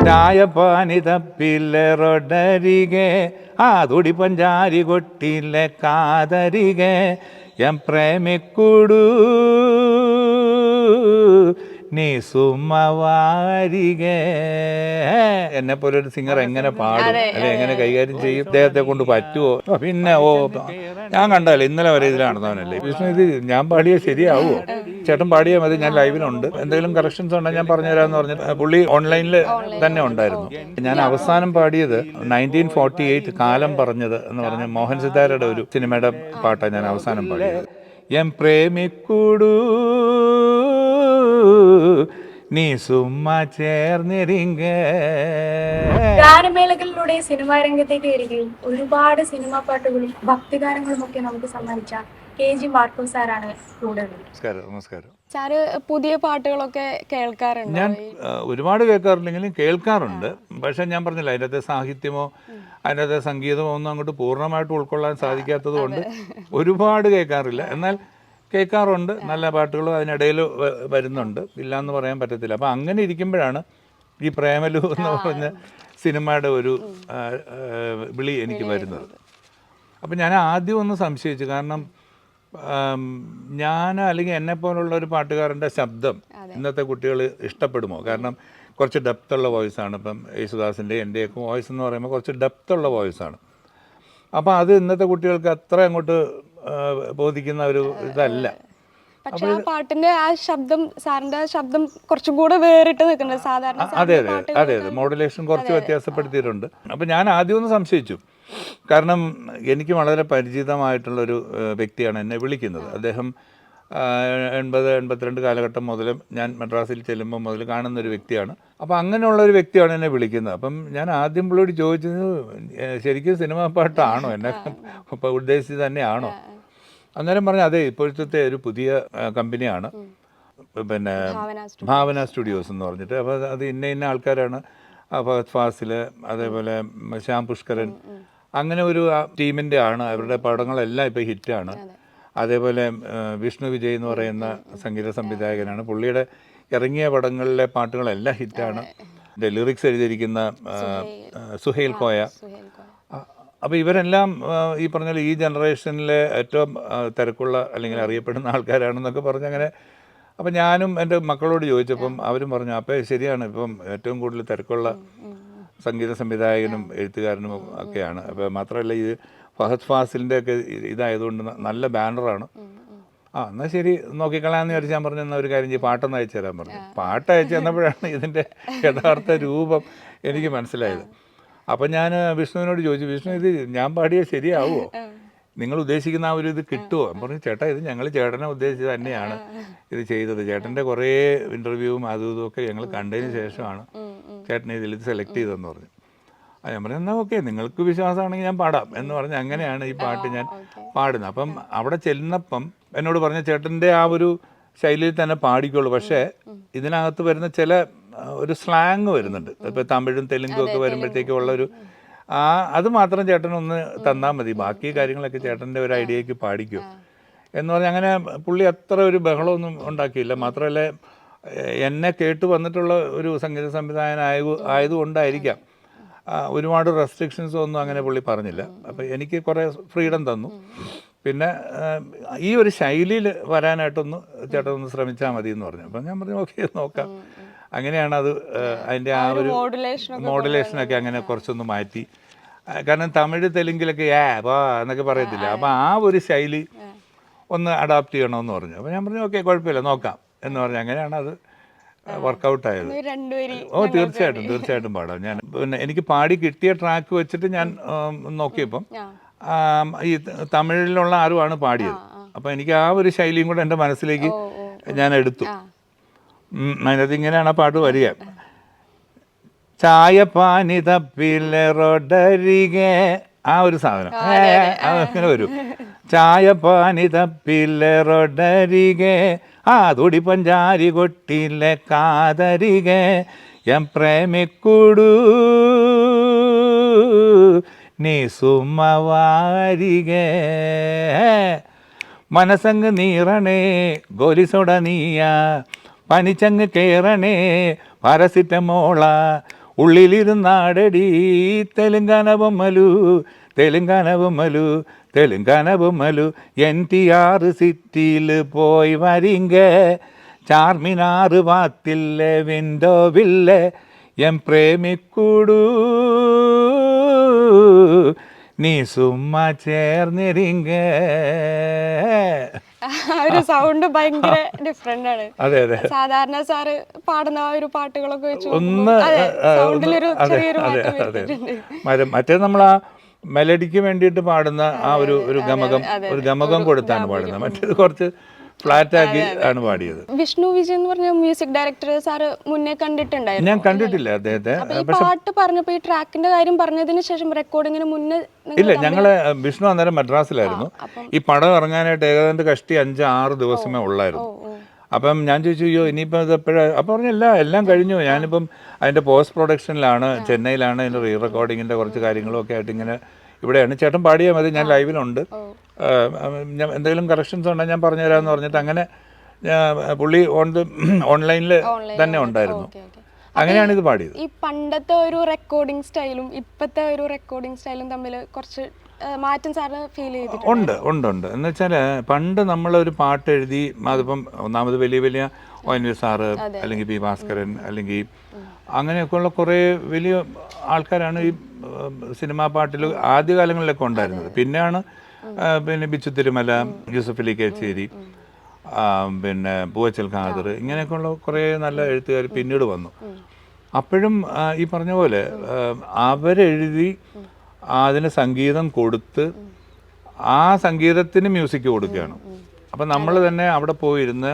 ചായപ്പാനി തപ്പിലെ റൊഡരികെ ആ തുടി പഞ്ചാരി കൊട്ടിലെ കാതരികെ എം പ്രേമിക്കുടു നീ സുമവാരികെ. എന്നെ പോലെ ഒരു സിംഗർ എങ്ങനെ പാടും അല്ലെ എങ്ങനെ കൈകാര്യം ചെയ്യും, അദ്ദേഹത്തെ കൊണ്ട് പറ്റുമോ? പിന്നെ ഞാൻ കണ്ടല്ലേ ഇന്നലെ വരെ ഇതിൽ നടന്നവനല്ലേ വിഷ്ണു, ഇത് ഞാൻ പാടിയ ശരിയാവുമോ? ചേട്ടൻ പാടിയാൽ മതി, ഞാൻ ലൈവിലുണ്ട്, എന്തെങ്കിലും കറക്ഷൻസ് ഉണ്ടെങ്കിൽ ഞാൻ പറഞ്ഞുതരാമെന്ന് പറഞ്ഞിട്ട് പുള്ളി ഓൺലൈനിൽ തന്നെ ഉണ്ടായിരുന്നു. ഞാൻ അവസാനം പാടിയത് 1948 കാലം പറഞ്ഞത് എന്ന് പറഞ്ഞ മോഹൻ സിതാരയുടെ ഒരു സിനിമയുടെ പാട്ടാണ് ഞാൻ അവസാനം പാടിയത്. എം പ്രേമിക്കുടു നീ സുമ്മാ ചേർന്നിരിങ്ക. ഗാനമേളകളിലൂടെ സിനിമാ രംഗത്തേക്ക് വരികയും ഒരുപാട് സിനിമാ പാട്ടുകളും ഭക്തിഗാനങ്ങളും ഒക്കെ നമുക്ക് സമ്മാനിച്ച KG മാർക്കോസ് സാറാണ് കൂടെ. നമസ്കാരം. സാറ് പുതിയ പാട്ടുകളൊക്കെ കേൾക്കാറുണ്ട്? ഞാൻ ഒരുപാട് കേൾക്കാറില്ലെങ്കിലും കേൾക്കാറുണ്ട്. പക്ഷെ ഞാൻ പറഞ്ഞില്ല, അതിൻ്റെ അകത്തെ സാഹിത്യമോ അതിൻ്റെ അകത്തെ സംഗീതമോ ഒന്നും അങ്ങോട്ട് പൂർണ്ണമായിട്ട് ഉൾക്കൊള്ളാൻ സാധിക്കാത്തത് കൊണ്ട് ഒരുപാട് കേൾക്കാറില്ല. എന്നാൽ കേൾക്കാറുണ്ട്, നല്ല പാട്ടുകളും അതിനിടയിൽ വരുന്നുണ്ട്, ഇല്ലയെന്ന് പറയാൻ പറ്റത്തില്ല. അപ്പം അങ്ങനെ ഇരിക്കുമ്പോഴാണ് ഈ പ്രേമലു എന്ന് പറഞ്ഞ സിനിമയുടെ ഒരു വിളി എനിക്ക് വരുന്നത്. അപ്പം ഞാൻ ആദ്യം ഒന്ന് സംശയിച്ചു, കാരണം ഞാൻ അല്ലെങ്കിൽ എന്നെപ്പോലുള്ള ഒരു പാട്ടുകാരൻ്റെ ശബ്ദം ഇന്നത്തെ കുട്ടികൾ ഇഷ്ടപ്പെടുമോ? കാരണം കുറച്ച് ഡെപ്തുള്ള വോയിസാണ്. ഇപ്പം യേശുദാസിൻ്റെ എൻ്റെയൊക്കെ വോയിസ് എന്ന് പറയുമ്പോൾ കുറച്ച് ഡെപ്തുള്ള വോയിസാണ്. അപ്പോൾ അത് ഇന്നത്തെ കുട്ടികൾക്ക് അത്ര അങ്ങോട്ട് ബോധിക്കുന്ന ഒരു ഇതല്ല. പക്ഷേ ആ പാട്ടിന്റെ ആ ശബ്ദം, സാറിന്റെ ശബ്ദം കുറച്ചും കൂടെ വേറിട്ട് നിൽക്കുന്നത് സാധാരണ. അതെ അതെ അതെ അതെ, മോഡുലേഷൻ കുറച്ച് വ്യത്യാസപ്പെടുത്തിയിട്ടുണ്ട്. അപ്പം ഞാൻ ആദ്യം ഒന്ന് സംശയിച്ചു, കാരണം എനിക്ക് വളരെ പരിചിതമായിട്ടുള്ളൊരു വ്യക്തിയാണ് എന്നെ വിളിക്കുന്നത്. അദ്ദേഹം 80-82 കാലഘട്ടം മുതലും ഞാൻ മദ്രാസിൽ ചെല്ലുമ്പോൾ മുതൽ കാണുന്നൊരു വ്യക്തിയാണ്. അപ്പോൾ അങ്ങനെയുള്ള ഒരു വ്യക്തിയാണ് എന്നെ വിളിക്കുന്നത്. അപ്പം ഞാൻ ആദ്യം പുള്ളിയോട് ചോദിച്ചത്, ശരിക്കും സിനിമാ പാട്ടാണോ എന്നെ ഇപ്പോൾ ഉദ്ദേശിച്ചത് തന്നെയാണോ? അന്നേരം പറഞ്ഞു, അതെ, ഇപ്പോഴത്തെ ഒരു പുതിയ കമ്പനിയാണ്, പിന്നെ ഭാവന സ്റ്റുഡിയോസ് എന്ന് പറഞ്ഞിട്ട്. അപ്പോൾ അത് ഇന്ന ആൾക്കാരാണ്, ഫഹദ് ഫാസിൽ, അതേപോലെ ശ്യാം പുഷ്കരൻ, അങ്ങനെ ഒരു ടീമിൻ്റെ ആണ്. അവരുടെ പടങ്ങളെല്ലാം ഇപ്പോൾ ഹിറ്റാണ്. അതേപോലെ വിഷ്ണു വിജയ് എന്ന് പറയുന്ന സംഗീത സംവിധായകനാണ്. പുള്ളിയുടെ ഇറങ്ങിയ പടങ്ങളിലെ പാട്ടുകളെല്ലാം ഹിറ്റാണ്. ലിറിക്സ് എഴുതിയിരിക്കുന്ന സുഹൈൽ കോയ. അപ്പോൾ ഇവരെല്ലാം ഈ പറഞ്ഞ ഈ ജനറേഷനിലെ ഏറ്റവും തിരക്കുള്ള അല്ലെങ്കിൽ അറിയപ്പെടുന്ന ആൾക്കാരാണെന്നൊക്കെ പറഞ്ഞ് അങ്ങനെ. അപ്പം ഞാനും എൻ്റെ മക്കളോട് ചോദിച്ചപ്പം അവരും പറഞ്ഞു, അപ്പോൾ ശരിയാണ്, ഇപ്പം ഏറ്റവും കൂടുതൽ തിരക്കുള്ള സംഗീത സംവിധായകനും എഴുത്തുകാരനും ഒക്കെയാണ്. അപ്പോൾ മാത്രമല്ല ഇത് ഫഹദ് ഫാസിലിൻ്റെ ഒക്കെ ഇതായതുകൊണ്ട് നല്ല ബാനറാണ്. എന്നാൽ ശരി, നോക്കിക്കളയാന്ന് വിചാരിച്ച് ഞാൻ പറഞ്ഞു, എന്നാൽ ഒരു കാര്യം ചെയ്യും, പാട്ടൊന്ന് അയച്ചു തരാൻ പറഞ്ഞു. പാട്ട് അയച്ചു തന്നപ്പോഴാണ് ഇതിൻ്റെ യഥാർത്ഥ രൂപം എനിക്ക് മനസ്സിലായത്. അപ്പം ഞാൻ വിഷ്ണുവിനോട് ചോദിച്ചു, വിഷ്ണു, ഇത് ഞാൻ പാടിയാൽ ശരിയാവുമോ? നിങ്ങൾ ഉദ്ദേശിക്കുന്ന ആ ഒരു ഇത് കിട്ടുമോ? പറഞ്ഞു, ചേട്ടാ, ഇത് ഞങ്ങൾ ചേട്ടനെ ഉദ്ദേശിച്ച് തന്നെയാണ് ഇത് ചെയ്തത്. ചേട്ടൻ്റെ കുറേ ഇൻ്റർവ്യൂവും അതും ഇതുമൊക്കെ ഞങ്ങൾ കണ്ടതിന് ശേഷമാണ് ചേട്ടനെ ഇതിൽ സെലക്ട് ചെയ്തതെന്ന് പറഞ്ഞു. ഞാൻ പറഞ്ഞു, എന്നാൽ ഓക്കെ, നിങ്ങൾക്ക് വിശ്വാസമാണെങ്കിൽ ഞാൻ പാടാം എന്ന് പറഞ്ഞ് അങ്ങനെയാണ് ഈ പാട്ട് ഞാൻ പാടുന്നത്. അപ്പം അവിടെ ചെല്ലുന്നപ്പം എന്നോട് പറഞ്ഞ, ചേട്ടൻ്റെ ആ ഒരു ശൈലിയിൽ തന്നെ പാടിക്കുള്ളൂ, പക്ഷേ ഇതിനകത്ത് വരുന്ന ചില ഒരു സ്ലാങ് വരുന്നുണ്ട്. ഇപ്പോൾ തമിഴും തെലുങ്കും ഒക്കെ വരുമ്പോഴത്തേക്കും ഉള്ളൊരു അത് മാത്രം ചേട്ടനൊന്ന് തന്നാൽ മതി, ബാക്കി കാര്യങ്ങളൊക്കെ ചേട്ടൻ്റെ ഒരു ഐഡിയയ്ക്ക് പാടിക്കും എന്ന് പറഞ്ഞ് അങ്ങനെ പുള്ളി അത്ര ഒരു ബഹളമൊന്നും ഉണ്ടാക്കിയില്ല. മാത്രമല്ല എന്നെ കേട്ട് വന്നിട്ടുള്ള ഒരു സംഗീത ആയതുകൊണ്ടായിരിക്കാം ഒരുപാട് റെസ്ട്രിക്ഷൻസ് ഒന്നും അങ്ങനെ പുള്ളി പറഞ്ഞില്ല. അപ്പോൾ എനിക്ക് കുറേ ഫ്രീഡം തന്നു. പിന്നെ ഈ ഒരു ശൈലിയിൽ വരാനായിട്ടൊന്ന് ചേട്ടനൊന്ന് ശ്രമിച്ചാൽ മതി എന്ന് പറഞ്ഞു. അപ്പം ഞാൻ പറഞ്ഞു, ഓക്കെ, നോക്കാം. അങ്ങനെയാണ് അത് അതിൻ്റെ ആ ഒരു മോഡുലേഷനൊക്കെ അങ്ങനെ കുറച്ചൊന്ന് മാറ്റി. കാരണം തമിഴ് തെലുങ്കിലൊക്കെ വാ എന്നൊക്കെ പറയത്തില്ല. അപ്പം ആ ഒരു ശൈലി ഒന്ന് അഡാപ്റ്റ് ചെയ്യണമെന്ന് പറഞ്ഞു. അപ്പോൾ ഞാൻ പറഞ്ഞു, ഓക്കെ, കുഴപ്പമില്ല, നോക്കാം എന്ന് പറഞ്ഞു. അങ്ങനെയാണ് അത് വർക്കൗട്ടായത്. തീർച്ചയായിട്ടും പാടാം. ഞാൻ പിന്നെ എനിക്ക് പാടി കിട്ടിയ ട്രാക്ക് വെച്ചിട്ട് ഞാൻ നോക്കിയപ്പം ഈ തമിഴിലുള്ള ആരുമാണ് പാടിയത്. അപ്പം എനിക്ക് ആ ഒരു ശൈലിയും കൂടെ എൻ്റെ മനസ്സിലേക്ക് ഞാൻ എടുത്തു. അതിനകത്ത് ഇങ്ങനെയാണ് ആ പാട്ട് വരിക. ചായപ്പാനി തപ്പിലെ റൊഡരികെ, ആ ഒരു സാധനം അങ്ങനെ വരും. ചായപ്പാനി തപ്പിലെ റൊഡരികെ ആ തുടി പഞ്ചാരി കൊട്ടിലെ കാതരികെ എം പ്രേമിക്കുടു നീ സുമവാരികെ മനസ്സങ്ങ് നീറണേ ഗോലിസോട നീയ പനിച്ചങ്ങ് കേറണേ പാരസിറ്റമോള ഉള്ളിലിരുന്നാടടി തെലുങ്കാന ബൊമ്മലു തെലുങ്കാന ബൊമ്മലു തെലുങ്കാന ബൊമ്മലു NTR സിറ്റിയിൽ പോയി വരിങ്ക ചാർമിനാറ് വാത്തില്ല വിൻഡോവില്ല എൻ പ്രേമിക്കൂടു നീ സുമ്മാ ചേർന്നിരിങ്ക. ഒരു സൗണ്ട് ഭയങ്കര ഡിഫറെന്റ് ആണ്. അതെ അതെ, സാധാരണ സാറ് പാടുന്ന ആ ഒരു പാട്ടുകളൊക്കെ വെച്ച് ഒന്ന് സൗണ്ടിലൊരു ചെറിയൊരു അതെ മാറ്റം അതെ. വരുത്തിയിട്ടുണ്ട്. മറ്റേത് നമ്മൾ ആ മെലഡിക്ക് വേണ്ടിയിട്ട് പാടുന്ന ആ ഒരു ഗമകം കൊടുത്താണ് പാടുന്നത്. മറ്റേത് കുറച്ച് ഫ്ലാറ്റ് ആക്കി ആണ് പാടിയത്. വിഷ്ണു വിജയൻ എന്ന് പറഞ്ഞ മ്യൂസിക് ഡയറക്ടർ സാറ് മുന്നേ കണ്ടിട്ടുണ്ടായിരുന്നു? ഞാൻ കണ്ടിട്ടില്ല അദ്ദേഹത്തെ. അപ്പൊ ഈ പാട്ട് പറഞ്ഞപ്പോ ഈ ട്രാക്കിന്റെ കാര്യം പറഞ്ഞതിന് ശേഷം റെക്കോർഡിങ്ങിന് മുന്നേ ഇല്ല, ഞങ്ങള് വിഷ്ണു അന്നേരം മദ്രാസിലായിരുന്നു. ഈ പടം ഇറങ്ങാനായിട്ട് ഏതാണ്ട് കഷ്ടി 5-6 ദിവസമേ ഉള്ളായിരുന്നു. അപ്പം ഞാൻ ചോദിച്ചു, അയ്യോ ഇനിയിപ്പോൾ ഇത് എപ്പോഴാണ്? അപ്പം പറഞ്ഞില്ല, എല്ലാം കഴിഞ്ഞു. ഞാനിപ്പം അതിൻ്റെ പോസ്റ്റ് പ്രൊഡക്ഷനിലാണ്, ചെന്നൈയിലാണ്. അതിൻ്റെ റീ റെക്കോർഡിങ്ങിൻ്റെ കുറച്ച് കാര്യങ്ങളും ഒക്കെ ആയിട്ട് ഇങ്ങനെ ഇവിടെയാണ്. ചേട്ടൻ പാടിയാൽ മതി, ഞാൻ ലൈവിലുണ്ട്, ഞാൻ എന്തെങ്കിലും കറക്ഷൻസ് ഉണ്ടെങ്കിൽ ഞാൻ പറഞ്ഞു തരാമെന്ന് പറഞ്ഞിട്ട് അങ്ങനെ പുള്ളി ഓൺലൈനിൽ തന്നെ ഉണ്ടായിരുന്നു. അങ്ങനെയാണ് ഇത് പാടിയത്. ഈ പണ്ടത്തെ ഒരു റെക്കോർഡിംഗ് സ്റ്റൈലും ഇപ്പോഴത്തെ ഒരു റെക്കോർഡിംഗ് സ്റ്റൈലും തമ്മിൽ കുറച്ച് മാറ്റം സാറിന് ഫീൽ ചെയ്തിട്ടുണ്ട്? ഉണ്ട്. എന്ന് വെച്ചാൽ പണ്ട് നമ്മളൊരു പാട്ട് എഴുതി, അതിപ്പം ഒന്നാമത് വലിയ ONV സാറ് അല്ലെങ്കിൽ P. ഭാസ്കരൻ അല്ലെങ്കിൽ അങ്ങനെയൊക്കെയുള്ള കുറേ വലിയ ആൾക്കാരാണ് ഈ സിനിമാ പാട്ടിൽ ആദ്യകാലങ്ങളിലൊക്കെ ഉണ്ടായിരുന്നത്. പിന്നെയാണ് പിന്നെ ബിച്ചു തിരുമല, യൂസഫ് അലി കേച്ചേരി, പിന്നെ പൂവച്ചൽ ഖാദർ, ഇങ്ങനെയൊക്കെയുള്ള കുറേ നല്ല എഴുത്തുകാർ പിന്നീട് വന്നു. അപ്പോഴും ഈ പറഞ്ഞ പോലെ അവരെഴുതി അതിന് സംഗീതം കൊടുത്ത് ആ സംഗീതത്തിന് മ്യൂസിക് കൊടുക്കുകയാണ്. അപ്പം നമ്മൾ തന്നെ അവിടെ പോയിരുന്ന്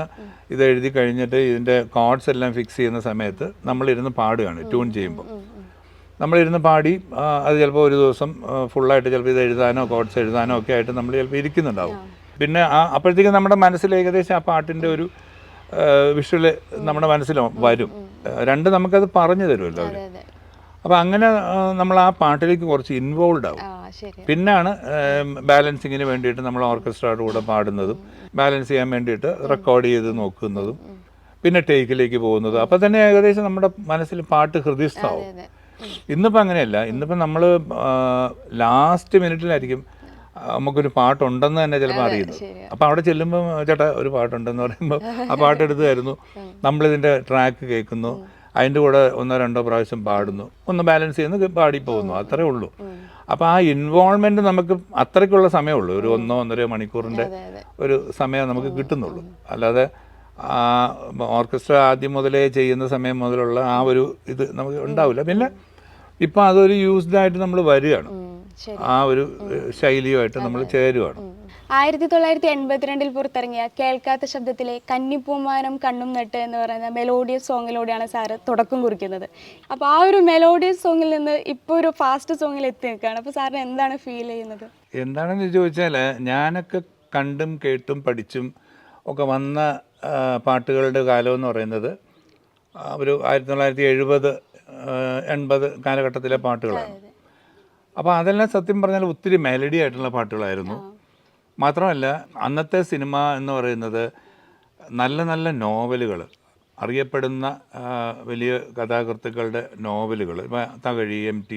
ഇത് എഴുതി കഴിഞ്ഞിട്ട് ഇതിൻ്റെ കോഡ്സ് എല്ലാം ഫിക്സ് ചെയ്യുന്ന സമയത്ത് നമ്മളിരുന്ന് പാടുകയാണ്. ട്യൂൺ ചെയ്യുമ്പോൾ നമ്മളിരുന്ന് പാടി അത് ചിലപ്പോൾ ഒരു ദിവസം ഫുള്ളായിട്ട് ചിലപ്പോൾ ഇത് എഴുതാനോ കോഡ്സ് എഴുതാനോ ഒക്കെ ആയിട്ട് നമ്മൾ ചിലപ്പോൾ ഇരിക്കുന്നുണ്ടാവും. പിന്നെ അപ്പോഴത്തേക്കും നമ്മുടെ മനസ്സിൽ ഏകദേശം ആ പാട്ടിൻ്റെ ഒരു വിഷ്വല് നമ്മുടെ മനസ്സിൽ വരും. രണ്ട് നമുക്കത് പറഞ്ഞു തരുമല്ലോ അവർ. അപ്പോൾ അങ്ങനെ നമ്മൾ ആ പാട്ടിലേക്ക് കുറച്ച് ഇൻവോൾവ് ആവും. പിന്നാണ് ബാലൻസിങ്ങിന് വേണ്ടിയിട്ട് നമ്മൾ ഓർക്കസ്ട്രയുടെ കൂടെ പാടുന്നതും ബാലൻസ് ചെയ്യാൻ വേണ്ടിയിട്ട് റെക്കോർഡ് ചെയ്ത് നോക്കുന്നതും പിന്നെ ടേക്കിലേക്ക് പോകുന്നതും. അപ്പം തന്നെ ഏകദേശം നമ്മുടെ മനസ്സിൽ പാട്ട് ഹൃദയസ്ഥാവും. ഇന്നിപ്പോൾ അങ്ങനെയല്ല. ഇന്നിപ്പോൾ നമ്മൾ ലാസ്റ്റ് മിനിറ്റിലായിരിക്കും നമുക്കൊരു പാട്ടുണ്ടെന്ന് തന്നെ ചിലപ്പോൾ അറിയുന്നത്. അപ്പം അവിടെ ചെല്ലുമ്പോൾ ചേട്ടാ ഒരു പാട്ടുണ്ടെന്ന് പറയുമ്പോൾ ആ പാട്ടെടുത്ത് തരുന്നു, നമ്മളിതിൻ്റെ ട്രാക്ക് കേൾക്കുന്നു, അതിൻ്റെ കൂടെ 1-2 പ്രാവശ്യം പാടുന്നു, ഒന്ന് ബാലൻസ് ചെയ്യുന്നു, പാടി പോകുന്നു, അത്രേ ഉള്ളൂ. അപ്പോൾ ആ ഇൻവോൾവ്മെൻറ്റ് നമുക്ക് അത്രയ്ക്കുള്ള സമയമുള്ളൂ. ഒരു 1-1.5 മണിക്കൂറിൻ്റെ ഒരു സമയം നമുക്ക് കിട്ടുന്നുള്ളൂ. അല്ലാതെ ഓർക്കസ്ട്ര ആദ്യം മുതലേ ചെയ്യുന്ന സമയം മുതലുള്ള ആ ഒരു ഇത് നമുക്ക് ഉണ്ടാവില്ല. പിന്നെ ഇപ്പം അതൊരു യൂസ്ഡ് ആയിട്ട് നമ്മൾ വരികയാണ്, ആ ഒരു ശൈലിയുമായിട്ട് നമ്മൾ ചേരുകയാണ്. 1982 പുറത്തിറങ്ങിയ കേൾക്കാത്ത ശബ്ദത്തിലെ കന്നിപ്പൂമാനം കണ്ണും നട്ട് എന്ന് പറയുന്ന മെലോഡിയസ് സോങ്ങിലൂടെയാണ് സാറ് തുടക്കം കുറിക്കുന്നത്. അപ്പോൾ ആ ഒരു മെലോഡിയസ് സോങ്ങിൽ നിന്ന് ഇപ്പോൾ ഒരു ഫാസ്റ്റ് സോങ്ങിൽ എത്തി നിൽക്കുകയാണ്. അപ്പോൾ സാറിന് എന്താണ് ഫീൽ ചെയ്യുന്നത്? എന്താണെന്ന് ചോദിച്ചാൽ, ഞാനൊക്കെ കണ്ടും കേട്ടും പഠിച്ചും ഒക്കെ വന്ന പാട്ടുകളുടെ കാലം എന്ന് പറയുന്നത് ഒരു 1970-80 കാലഘട്ടത്തിലെ പാട്ടുകളാണ്. അപ്പോൾ അതെല്ലാം സത്യം പറഞ്ഞാൽ ഒത്തിരി മെലഡി ആയിട്ടുള്ള പാട്ടുകളായിരുന്നു. മാത്രമല്ല അന്നത്തെ സിനിമ എന്ന് പറയുന്നത് നല്ല നല്ല നോവലുകൾ, അറിയപ്പെടുന്ന വലിയ കഥാകൃത്തുക്കളുടെ നോവലുകൾ, ഇപ്പോൾ തകഴി, MT,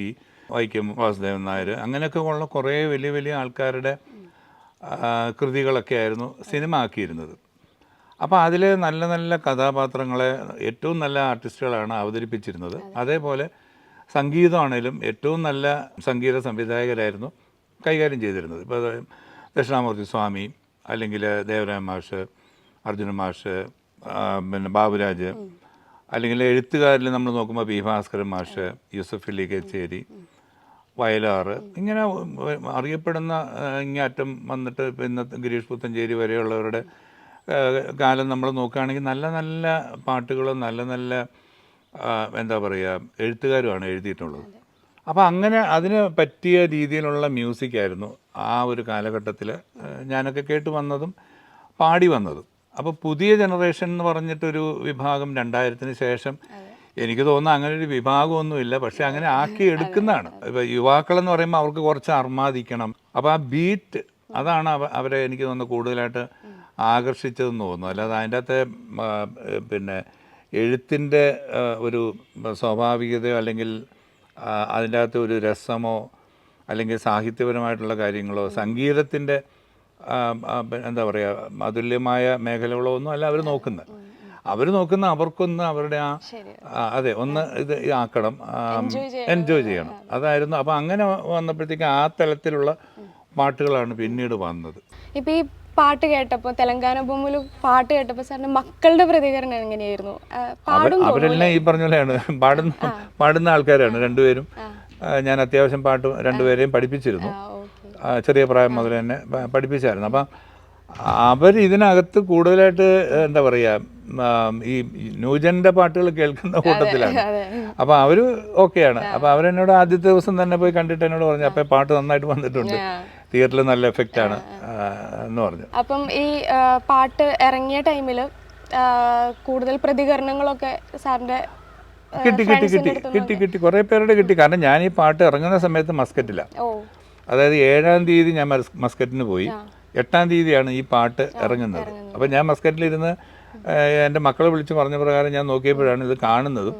വൈക്കം വാസുദേവൻ നായർ, അങ്ങനെയൊക്കെ ഉള്ള കുറേ വലിയ വലിയ ആൾക്കാരുടെ കൃതികളൊക്കെ ആയിരുന്നു സിനിമ ആക്കിയിരുന്നത്. അപ്പോൾ അതിൽ നല്ല നല്ല കഥാപാത്രങ്ങളെ ഏറ്റവും നല്ല ആർട്ടിസ്റ്റുകളാണ് അവതരിപ്പിച്ചിരുന്നത്. അതേപോലെ സംഗീതമാണേലും ഏറ്റവും നല്ല സംഗീത സംവിധായകരായിരുന്നു കൈകാര്യം ചെയ്തിരുന്നത്. ഇപ്പോൾ ദക്ഷിണാമൂർത്തി സ്വാമി, അല്ലെങ്കിൽ ദേവരായ മാഷ്, അർജുന മാഷ്, പിന്നെ ബാബുരാജ്, അല്ലെങ്കിൽ എഴുത്തുകാരിൽ നമ്മൾ നോക്കുമ്പോൾ P. ഭാസ്കരൻ മാഷ്, യൂസഫ് അലി കേച്ചേരി, വയലാർ, ഇങ്ങനെ അറിയപ്പെടുന്ന ഇങ്ങേറ്റം വന്നിട്ട് ഇന്നത്തെ ഗിരീഷ് പുത്തഞ്ചേരി വരെയുള്ളവരുടെ കാലം നമ്മൾ നോക്കുകയാണെങ്കിൽ നല്ല നല്ല പാട്ടുകളും നല്ല നല്ല എന്താ പറയുക എഴുത്തുകാരുമാണ് എഴുതിയിട്ടുള്ളത്. അപ്പോൾ അങ്ങനെ അതിന് പറ്റിയ രീതിയിലുള്ള മ്യൂസിക്കായിരുന്നു ആ ഒരു കാലഘട്ടത്തിൽ ഞാനൊക്കെ കേട്ട് വന്നതും പാടി വന്നതും. അപ്പോൾ പുതിയ ജനറേഷൻ എന്ന് പറഞ്ഞിട്ടൊരു വിഭാഗം 2000-ന് ശേഷം എനിക്ക് തോന്നുന്നു അങ്ങനെ ഒരു വിഭാഗമൊന്നുമില്ല, പക്ഷെ അങ്ങനെ ആക്കി എടുക്കുന്നതാണ്. ഇപ്പോൾ യുവാക്കളെന്ന് പറയുമ്പോൾ അവർക്ക് കുറച്ച് അർമാദിക്കണം. അപ്പോൾ ആ ബീറ്റ് അതാണ് അവരെ എനിക്ക് തോന്നുന്നു കൂടുതലായിട്ട് ആകർഷിച്ചതെന്ന് തോന്നുന്നു. അല്ലാതെ അതിൻ്റെ അകത്തെ പിന്നെ എഴുത്തിൻ്റെ ഒരു സ്വാഭാവികതയോ അല്ലെങ്കിൽ അതിൻ്റെ അകത്ത് ഒരു രസമോ അല്ലെങ്കിൽ സാഹിത്യപരമായിട്ടുള്ള കാര്യങ്ങളോ സംഗീതത്തിൻ്റെ എന്താ പറയുക അതുല്യമായ മേഖലകളോ ഒന്നും അല്ല അവർ നോക്കുന്ന അവർക്കൊന്ന് അവരുടെ അതെ ഒന്ന് ഇത് ആക്കണം, എൻജോയ് ചെയ്യണം, അതായിരുന്നു. അപ്പം അങ്ങനെ വന്നപ്പോഴത്തേക്ക് ആ തലത്തിലുള്ള പാട്ടുകളാണ് പിന്നീട് വന്നത്. ഇപ്പം ഈ പാട്ട് കേട്ടപ്പോൾ തെലങ്കാന ഭൂമിയിൽ പാട്ട് കേട്ടപ്പോൾ സാറിന് മക്കളുടെ പ്രതികരണം എങ്ങനെയായിരുന്നു? അവരെല്ലാം ഈ പറഞ്ഞ പോലെയാണ്, പാടുന്ന ആൾക്കാരാണ് രണ്ടുപേരും. ഞാൻ അത്യാവശ്യം പാട്ട് രണ്ടുപേരെയും പഠിപ്പിച്ചിരുന്നു, ചെറിയ പ്രായം മുതൽ തന്നെ പഠിപ്പിച്ചായിരുന്നു. അപ്പം അവർ ഇതിനകത്ത് കൂടുതലായിട്ട് എന്താ പറയുക ഈ ന്യൂജൻ്റെ പാട്ടുകൾ കേൾക്കുന്ന കൂട്ടത്തിലാണ്. അപ്പോൾ അവർ ഓക്കെയാണ്. അപ്പോൾ അവരെന്നോട് ആദ്യത്തെ ദിവസം തന്നെ പോയി കണ്ടിട്ട് എന്നോട് പറഞ്ഞു, അപ്പം പാട്ട് നന്നായിട്ട് വന്നിട്ടുണ്ട്, തിയേറ്ററിൽ നല്ല എഫക്റ്റാണ് എന്ന് പറഞ്ഞു. അപ്പം ഈ പാട്ട് ഇറങ്ങിയ ടൈമിൽ കൂടുതൽ പ്രതികരണങ്ങളൊക്കെ സാറിൻ്റെ കിട്ടി കുറേ പേരുടെ കിട്ടി. കാരണം ഞാൻ ഈ പാട്ട് ഇറങ്ങുന്ന സമയത്ത് മസ്കറ്റില്ല, അതായത് 7-ാം തീയതി ഞാൻ മസ്കറ്റിന് പോയി, 8-ാം തീയതിയാണ് ഈ പാട്ട് ഇറങ്ങുന്നത്. അപ്പം ഞാൻ മസ്കറ്റിലിരുന്ന് എൻ്റെ മക്കളെ വിളിച്ച് പറഞ്ഞ പ്രകാരം ഞാൻ നോക്കിയപ്പോഴാണ് ഇത് കാണുന്നതും.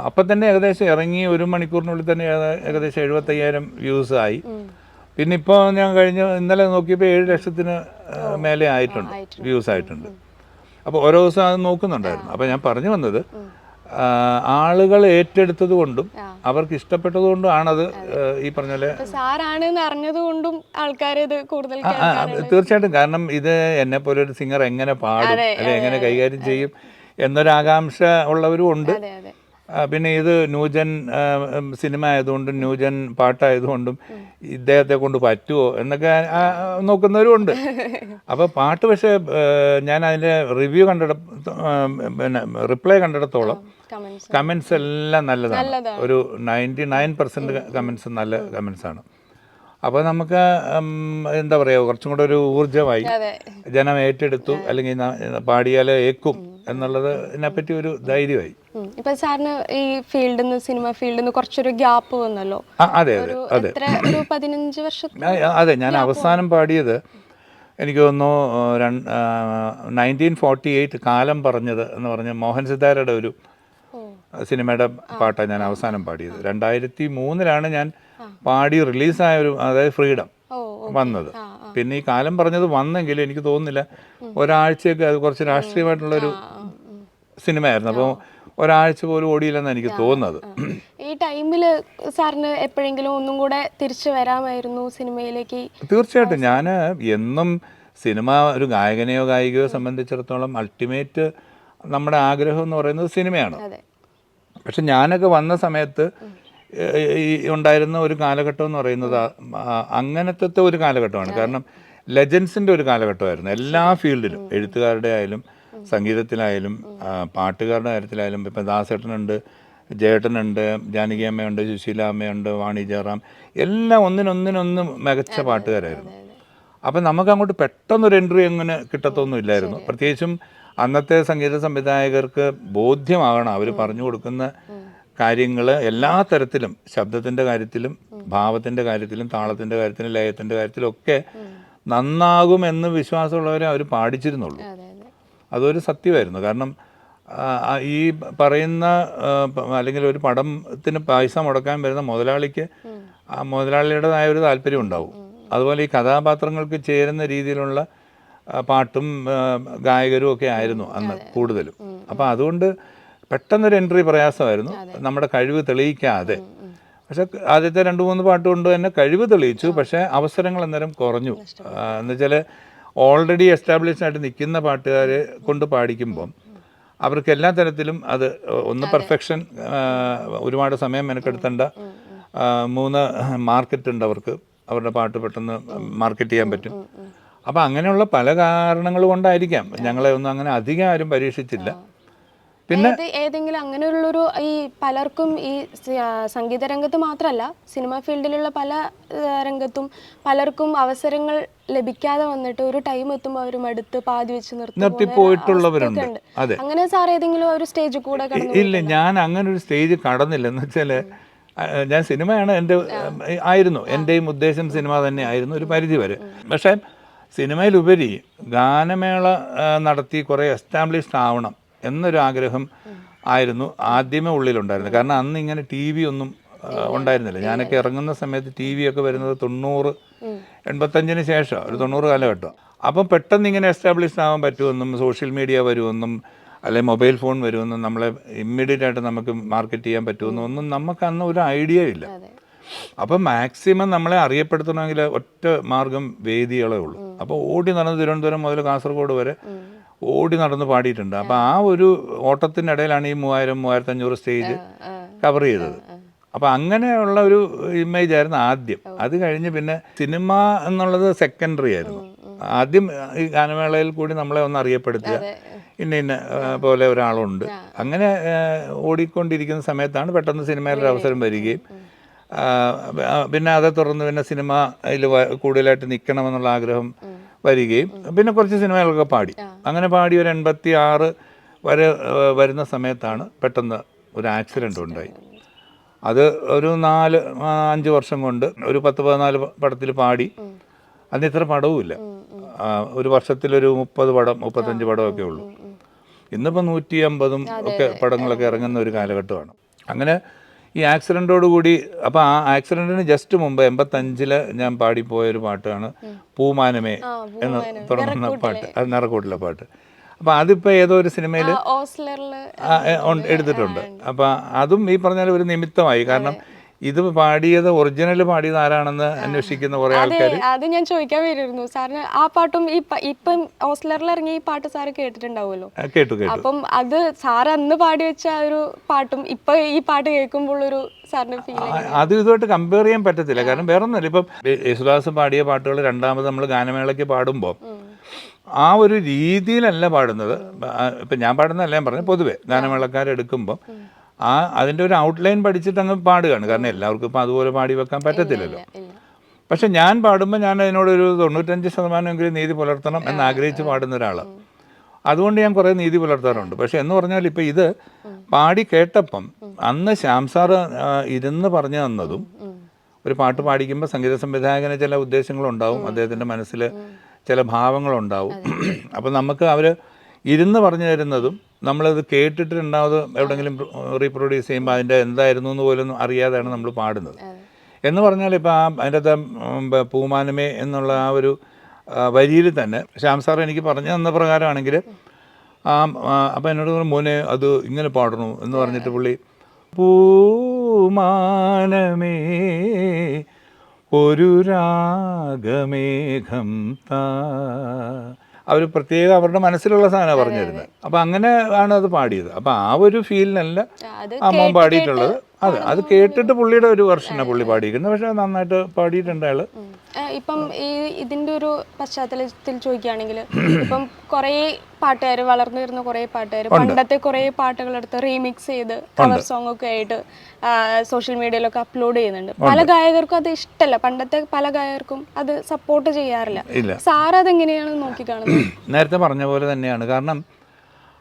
അപ്പം തന്നെ ഏകദേശം ഇറങ്ങി 1 മണിക്കൂറിനുള്ളിൽ തന്നെ ഏകദേശം 75,000 വ്യൂസ് ആയി. പിന്നെ ഇപ്പോൾ ഞാൻ ഇന്നലെ നോക്കിയപ്പോൾ 7 ലക്ഷത്തിന് മേലെ ആയിട്ടുണ്ട്, വ്യൂസ് ആയിട്ടുണ്ട്. അപ്പോൾ ഓരോ ദിവസം അത് നോക്കുന്നുണ്ടായിരുന്നു. അപ്പോൾ ഞാൻ പറഞ്ഞു വന്നത് ആളുകൾ ഏറ്റെടുത്തത് കൊണ്ടും അവർക്ക് ഇഷ്ടപ്പെട്ടത് കൊണ്ടും ആണത് ഈ പറഞ്ഞ പോലെ അറിഞ്ഞതുകൊണ്ടും ആൾക്കാർ ഇത് കൂടുതൽ തീർച്ചയായിട്ടും. കാരണം ഇത് എന്നെ പോലെ ഒരു സിംഗർ എങ്ങനെ പാടും അല്ലെ എങ്ങനെ കൈകാര്യം ചെയ്യും എന്നൊരാകാംക്ഷ ഉള്ളവരും ഉണ്ട്. പിന്നെ ഇത് ന്യൂജൻ സിനിമ ആയതുകൊണ്ടും ന്യൂജൻ പാട്ടായതുകൊണ്ടും ഇദ്ദേഹത്തെ കൊണ്ട് പറ്റുമോ എന്നൊക്കെ നോക്കുന്നവരും ഉണ്ട്. അപ്പോൾ പാട്ട് പക്ഷേ ഞാൻ അതിൻ്റെ റിവ്യൂ പിന്നെ റിപ്ലൈ കണ്ടിടത്തോളം കമൻസ് എല്ലാം നല്ലതാണ്. ഒരു 99% കമൻസ് നല്ല കമൻസാണ്. അപ്പോൾ നമുക്ക് എന്താ പറയുക കുറച്ചും കൂടെ ഒരു ഊർജ്ജമായി, ജനം ഏറ്റെടുത്തു അല്ലെങ്കിൽ പാടിയാലേ ഏക്കും എന്നുള്ളതിനെപ്പറ്റി ഒരു ധൈര്യമായി. ഇപ്പൊ സാറിന് ഈ ഫീൽഡിൽ നിന്ന് സിനിമ ഫീൽഡിൽ നിന്ന് കുറച്ചൊരു ഗ്യാപ്പ് വന്നല്ലോ. അതെ, ഒരു 15 വർഷം. അതെ, ഞാൻ അവസാനം പാടിയത് എനിക്ക് തോന്നുന്നു 1948 കാലം പറഞ്ഞത് എന്ന് പറഞ്ഞ് മോഹൻ സിതാരയുടെ ഒരു സിനിമയുടെ പാട്ടാണ് ഞാൻ അവസാനം പാടിയത്. 2003 ഞാൻ പാടി റിലീസായ അതായത് ഫ്രീഡം വന്നത്. പിന്നെ ഈ കാലം പറഞ്ഞത് വന്നെങ്കിലും എനിക്ക് തോന്നുന്നില്ല ഒരാഴ്ചയൊക്കെ അത് കുറച്ച് രാഷ്ട്രീയമായിട്ടുള്ളൊരു സിനിമയായിരുന്നു. അപ്പോൾ ഒരാഴ്ച പോലും ഓടിയില്ലെന്നാണ് എനിക്ക് തോന്നുന്നത്. ഈ ടൈമിൽ സാറിന് എപ്പോഴെങ്കിലും ഒന്നും കൂടെ തിരിച്ചു വരാമായിരുന്നു സിനിമയിലേക്ക്? തീർച്ചയായിട്ടും. ഞാൻ എന്നും സിനിമ ഒരു ഗായകനെയോ ഗായികയോ സംബന്ധിച്ചിടത്തോളം അൾട്ടിമേറ്റ് നമ്മുടെ ആഗ്രഹം എന്ന് പറയുന്നത് സിനിമയാണ്. പക്ഷെ ഞാനൊക്കെ വന്ന സമയത്ത് ഈ ഉണ്ടായിരുന്ന ഒരു കാലഘട്ടം എന്ന് പറയുന്നത് അങ്ങനത്തെ ഒരു കാലഘട്ടമാണ്. കാരണം ലെജൻസിൻ്റെ ഒരു കാലഘട്ടമായിരുന്നു എല്ലാ ഫീൽഡിലും, എഴുത്തുകാരുടെ ആയാലും സംഗീതത്തിലായാലും പാട്ടുകാരുടെ കാര്യത്തിലായാലും. ഇപ്പം ദാസേട്ടനുണ്ട്, ജയേട്ടനുണ്ട്, ജാനകി അമ്മയുണ്ട്, സുശീല അമ്മയുണ്ട്, വാണി ജയറാം, എല്ലാം ഒന്നിനൊന്നിനൊന്ന് മികച്ച പാട്ടുകാരായിരുന്നു. അപ്പം നമുക്ക് അങ്ങോട്ട് പെട്ടെന്നൊരു എൻട്രി അങ്ങനെ കിട്ടത്തൊന്നും ഇല്ലായിരുന്നു. പ്രത്യേകിച്ചും അന്നത്തെ സംഗീത സംവിധായകർക്ക് ബോധ്യമാകണം അവർ പറഞ്ഞു കൊടുക്കുന്ന കാര്യങ്ങൾ എല്ലാ തരത്തിലും, ശബ്ദത്തിൻ്റെ കാര്യത്തിലും ഭാവത്തിൻ്റെ കാര്യത്തിലും താളത്തിൻ്റെ കാര്യത്തിലും ലയത്തിൻ്റെ കാര്യത്തിലും ഒക്കെ നന്നാകുമെന്ന് വിശ്വാസമുള്ളവരെ അവർ പാടിച്ചിരുന്നുള്ളൂ. അതൊരു സത്യമായിരുന്നു. കാരണം ഈ പറയുന്ന അല്ലെങ്കിൽ ഒരു പടത്തിന് പൈസ മുടക്കാൻ വരുന്ന മുതലാളിക്ക് ആ മുതലാളിയുടേതായ ഒരു താല്പര്യം ഉണ്ടാവും. അതുപോലെ ഈ കഥാപാത്രങ്ങൾക്ക് ചേരുന്ന രീതിയിലുള്ള പാട്ടും ഗായകരും ഒക്കെ ആയിരുന്നു അന്ന് കൂടുതലും. അപ്പോൾ അതുകൊണ്ട് പെട്ടെന്നൊരു എൻട്രി പ്രയാസമായിരുന്നു, നമ്മുടെ കഴിവ് തെളിയിക്കാതെ. പക്ഷെ ആദ്യത്തെ 2-3 പാട്ട് കൊണ്ട് തന്നെ കഴിവ് തെളിയിച്ചു. പക്ഷേ അവസരങ്ങൾ അന്നേരം കുറഞ്ഞു. എന്നുവെച്ചാൽ ഓൾറെഡി എസ്റ്റാബ്ലിഷ്ഡ് ആയിട്ട് നിൽക്കുന്ന പാട്ടുകാരെ കൊണ്ട് പാടിക്കുമ്പം അവർക്ക് എല്ലാ തരത്തിലും അത് ഒന്ന് പെർഫെക്ഷൻ, ഒരുപാട് സമയം മെനക്കെടുത്തേണ്ട 3 മാർക്കറ്റ് ഉണ്ട് അവർക്ക്, അവരുടെ പാട്ട് പെട്ടെന്ന് മാർക്കറ്റ് ചെയ്യാൻ പറ്റും. അപ്പോൾ അങ്ങനെയുള്ള പല കാരണങ്ങൾ കൊണ്ടായിരിക്കാം ഞങ്ങളെ ഒന്നും അങ്ങനെ അധികം ആരും പരീക്ഷിച്ചില്ല. പിന്നെ ഏതെങ്കിലും അങ്ങനെയുള്ളൊരു ഈ പലർക്കും ഈ സംഗീത രംഗത്ത് മാത്രമല്ല സിനിമ ഫീൽഡിലുള്ള പല രംഗത്തും പലർക്കും അവസരങ്ങൾ ലഭിക്കാതെ വന്നിട്ട് ഒരു ടൈം എത്തുമ്പോൾ അവർ മടുത്ത് പാതി വെച്ച് നിർത്തിപ്പോയിട്ടുള്ളവരുണ്ട്. അതെ, അങ്ങനെ സാർ ഏതെങ്കിലും ഒരു സ്റ്റേജ് കൂടെ കടന്നു? ഇല്ല, ഞാൻ അങ്ങനെ ഒരു സ്റ്റേജ് കടന്നില്ല. എന്ന് വെച്ചാൽ ഞാൻ സിനിമയാണ് ആയിരുന്നു എൻ്റെയും ഉദ്ദേശം, സിനിമ തന്നെ ആയിരുന്നു ഒരു പരിധി വരെ. പക്ഷേ സിനിമയിലുപരി ഗാനമേള നടത്തി കുറേ എസ്റ്റാബ്ലിഷ്ഡ് ആവണം എന്നൊരു ആഗ്രഹം ആയിരുന്നു ആദ്യമേ ഉള്ളിലുണ്ടായിരുന്നത്. കാരണം അന്ന് ഇങ്ങനെ ടി വി ഒന്നും ഉണ്ടായിരുന്നില്ല. ഞാനൊക്കെ ഇറങ്ങുന്ന സമയത്ത് ടി വി ഒക്കെ വരുന്നത് 85 ശേഷം, ഒരു 90 കാലഘട്ടം. അപ്പം പെട്ടെന്ന് ഇങ്ങനെ എസ്റ്റാബ്ലിഷ് ആവാൻ പറ്റുമെന്നും സോഷ്യൽ മീഡിയ വരുമെന്നും അല്ലെങ്കിൽ മൊബൈൽ ഫോൺ വരുമെന്നും നമ്മളെ ഇമ്മീഡിയറ്റ് ആയിട്ട് നമുക്ക് മാർക്കറ്റ് ചെയ്യാൻ പറ്റുമെന്നും ഒന്നും നമുക്ക് അന്ന് ഒരു ഐഡിയ ഇല്ല. അപ്പം മാക്സിമം നമ്മളെ അറിയപ്പെടുത്തണമെങ്കിൽ ഒറ്റ മാർഗം വേദികളേ ഉള്ളൂ. അപ്പോൾ ഓടി നടന്ന് തിരുവനന്തപുരം മുതൽ കാസർഗോഡ് വരെ ഓടി നടന്ന് പാടിയിട്ടുണ്ട്. അപ്പോൾ ആ ഒരു ഓട്ടത്തിനിടയിലാണ് ഈ 3000-3500 സ്റ്റേജ് കവർ ചെയ്തത്. അപ്പോൾ അങ്ങനെയുള്ള ഒരു ഇമേജ് ആയിരുന്നു ആദ്യം. അത് കഴിഞ്ഞ് പിന്നെ സിനിമ എന്നുള്ളത് സെക്കൻഡറി ആയിരുന്നു. ആദ്യം ഈ ഗാനമേളയിൽ കൂടി നമ്മളെ ഒന്ന് അറിയപ്പെടുത്തുക, ഇന്ന പോലെ ഒരാളുണ്ട്. അങ്ങനെ ഓടിക്കൊണ്ടിരിക്കുന്ന സമയത്താണ് പെട്ടെന്ന് സിനിമയിലൊരു അവസരം വരികയും പിന്നെ അതേ തുടർന്ന് പിന്നെ സിനിമയിൽ കൂടുതലായിട്ട് നിൽക്കണമെന്നുള്ള ആഗ്രഹം വരികയും പിന്നെ കുറച്ച് സിനിമകളൊക്കെ പാടി. അങ്ങനെ പാടി ഒരു 86 വരെ വരുന്ന സമയത്താണ് പെട്ടെന്ന് ഒരു ആക്സിഡൻ്റ് ഉണ്ടായി. അത് ഒരു 4-5 വർഷം കൊണ്ട് ഒരു 10-14 പടത്തിൽ പാടി. അന്ന് ഇത്ര പടവുമില്ല, ഒരു വർഷത്തിലൊരു 30 പടം 35 പടമൊക്കെ ഉള്ളൂ. ഇന്നിപ്പോൾ 150 ഒക്കെ പടങ്ങളൊക്കെ ഇറങ്ങുന്ന ഒരു കാലഘട്ടമാണ്. അങ്ങനെ ഈ ആക്സിഡൻറ്റോടുകൂടി, അപ്പോൾ ആ ആക്സിഡൻറ്റിന് ജസ്റ്റ് മുമ്പ് 85 ഞാൻ പാടിപ്പോയൊരു പാട്ടാണ് പൂമാനമേ എന്ന് തുടങ്ങുന്ന പാട്ട്. അത് നിറക്കൂട്ടിലെ പാട്ട്. അപ്പോൾ അതിപ്പോൾ ഏതോ ഒരു സിനിമയിൽ എടുത്തിട്ടുണ്ട്. അപ്പോൾ അതും ഈ പറഞ്ഞാൽ ഒരു നിമിത്തമായി. കാരണം ഇത് പാടിയത് ഒറിജിനൽ പാടിയത് ആരാണെന്ന് അന്വേഷിക്കുന്ന കുറെ ആൾക്കാർ. അത് ഞാൻ ചോദിക്കാൻ വരുമായിരുന്നു സാറിന്. ആ പാട്ടും ഇപ്പം ഓസ്ലറിൽ ഇറങ്ങിയ ഈ പാട്ട് സാറ് കേട്ടിട്ടുണ്ടാവുമല്ലോ? കേട്ടു. അപ്പം അത് സാറ് അന്ന് പാടി വെച്ച ആ ഒരു പാട്ടും ഇപ്പൊ ഈ പാട്ട് കേൾക്കുമ്പോൾ ഒരു സാറിന് ഫീൽ അത് ഇതുമായിട്ട് കമ്പയർ ചെയ്യാൻ പറ്റത്തില്ല. കാരണം വേറെ ഒന്നുമില്ല. ഇപ്പം യേശുദാസ് പാടിയ പാട്ടുകൾ രണ്ടാമത് നമ്മൾ ഗാനമേളയ്ക്ക് പാടുമ്പോൾ ആ ഒരു രീതിയിലല്ല പാടുന്നത്. ഇപ്പം ഞാൻ പാടുന്നതല്ല ഞാൻ പറഞ്ഞത്, പൊതുവെ ഗാനമേളക്കാരെടുക്കുമ്പോൾ അതിൻ്റെ ഒരു ഔട്ട്ലൈൻ പഠിച്ചിട്ട് അങ്ങ് പാടുകയാണ്. കാരണം എല്ലാവർക്കും ഇപ്പം അതുപോലെ പാടി വെക്കാൻ പറ്റത്തില്ലല്ലോ. പക്ഷെ ഞാൻ പാടുമ്പോൾ ഞാൻ അതിനോടൊരു 95% നീതി പുലർത്തണം എന്നാഗ്രഹിച്ച് പാടുന്ന ഒരാളാണ്. അതുകൊണ്ട് ഞാൻ കുറേ നീതി പുലർത്താറുണ്ട്. പക്ഷെ എന്ന് പറഞ്ഞാൽ ഇപ്പം ഇത് പാടി കേട്ടപ്പം അന്ന് ശ്യാം സാറ് ഇരുന്ന് പറഞ്ഞു തന്നതും, ഒരു പാട്ട് പാടിക്കുമ്പോൾ സംഗീത സംവിധായകന് ചില ഉദ്ദേശങ്ങളുണ്ടാവും, അദ്ദേഹത്തിൻ്റെ മനസ്സിൽ ചില ഭാവങ്ങളുണ്ടാവും. അപ്പം നമുക്ക് അവർ ഇരുന്ന് പറഞ്ഞു തരുന്നതും നമ്മളത് കേട്ടിട്ട് രണ്ടാമത് എവിടെയെങ്കിലും റീപ്രൊഡ്യൂസ് ചെയ്യുമ്പോൾ അതിൻ്റെ എന്തായിരുന്നു എന്ന് പോലും അറിയാതെയാണ് നമ്മൾ പാടുന്നത്. എന്ന് പറഞ്ഞാൽ ഇപ്പോൾ അതിൻ്റെ പൂമാനമേ എന്നുള്ള ആ ഒരു വരിയിൽ തന്നെ ശ്യാം സാർ എനിക്ക് പറഞ്ഞു തന്ന പ്രകാരമാണെങ്കിൽ അപ്പോൾ എന്നോട് മോനെ അത് ഇങ്ങനെ പാടണു എന്ന് പറഞ്ഞിട്ട് പുള്ളി പൂമാനമേ ഒരു രാഗമേഘം താ, അവർ പ്രത്യേകം അവരുടെ മനസ്സിലുള്ള സാധനമാണ് പറഞ്ഞു തരുന്നത്. അപ്പം അങ്ങനെ ആണ് അത് പാടിയത്. അപ്പം ആ ഒരു ഫീലിനല്ല മോൻ പാടിയിട്ടുള്ളത്. അത് കേട്ടിട്ട് പുള്ളിയുടെ ഒരു വെർഷനാണ് പുള്ളി പാടിയിരിക്കുന്നത്. പക്ഷെ നന്നായിട്ട് പാടിയിട്ടുണ്ട് അയാൾ. ഇപ്പം ഇതിൻ്റെ ഒരു പശ്ചാത്തലത്തിൽ ചോദിക്കുകയാണെങ്കിൽ ഇപ്പം കുറേ പാട്ടുകാർ, വളർന്നു വരുന്ന കുറേ പാട്ടുകാർ പണ്ടത്തെ കുറേ പാട്ടുകളെടുത്ത് റീമിക്സ് ചെയ്ത് കവർ സോങ് ഒക്കെ ആയിട്ട് സോഷ്യൽ മീഡിയയിലൊക്കെ അപ്ലോഡ് ചെയ്യുന്നുണ്ട്. പല ഗായകർക്കും അത് ഇഷ്ടമല്ല, പണ്ടത്തെ പല ഗായകർക്കും അത് സപ്പോർട്ട് ചെയ്യാറില്ല. സാർ അതെങ്ങനെയാണ് നോക്കിക്കാണുന്നത്? നേരത്തെ പറഞ്ഞ പോലെ തന്നെയാണ്. കാരണം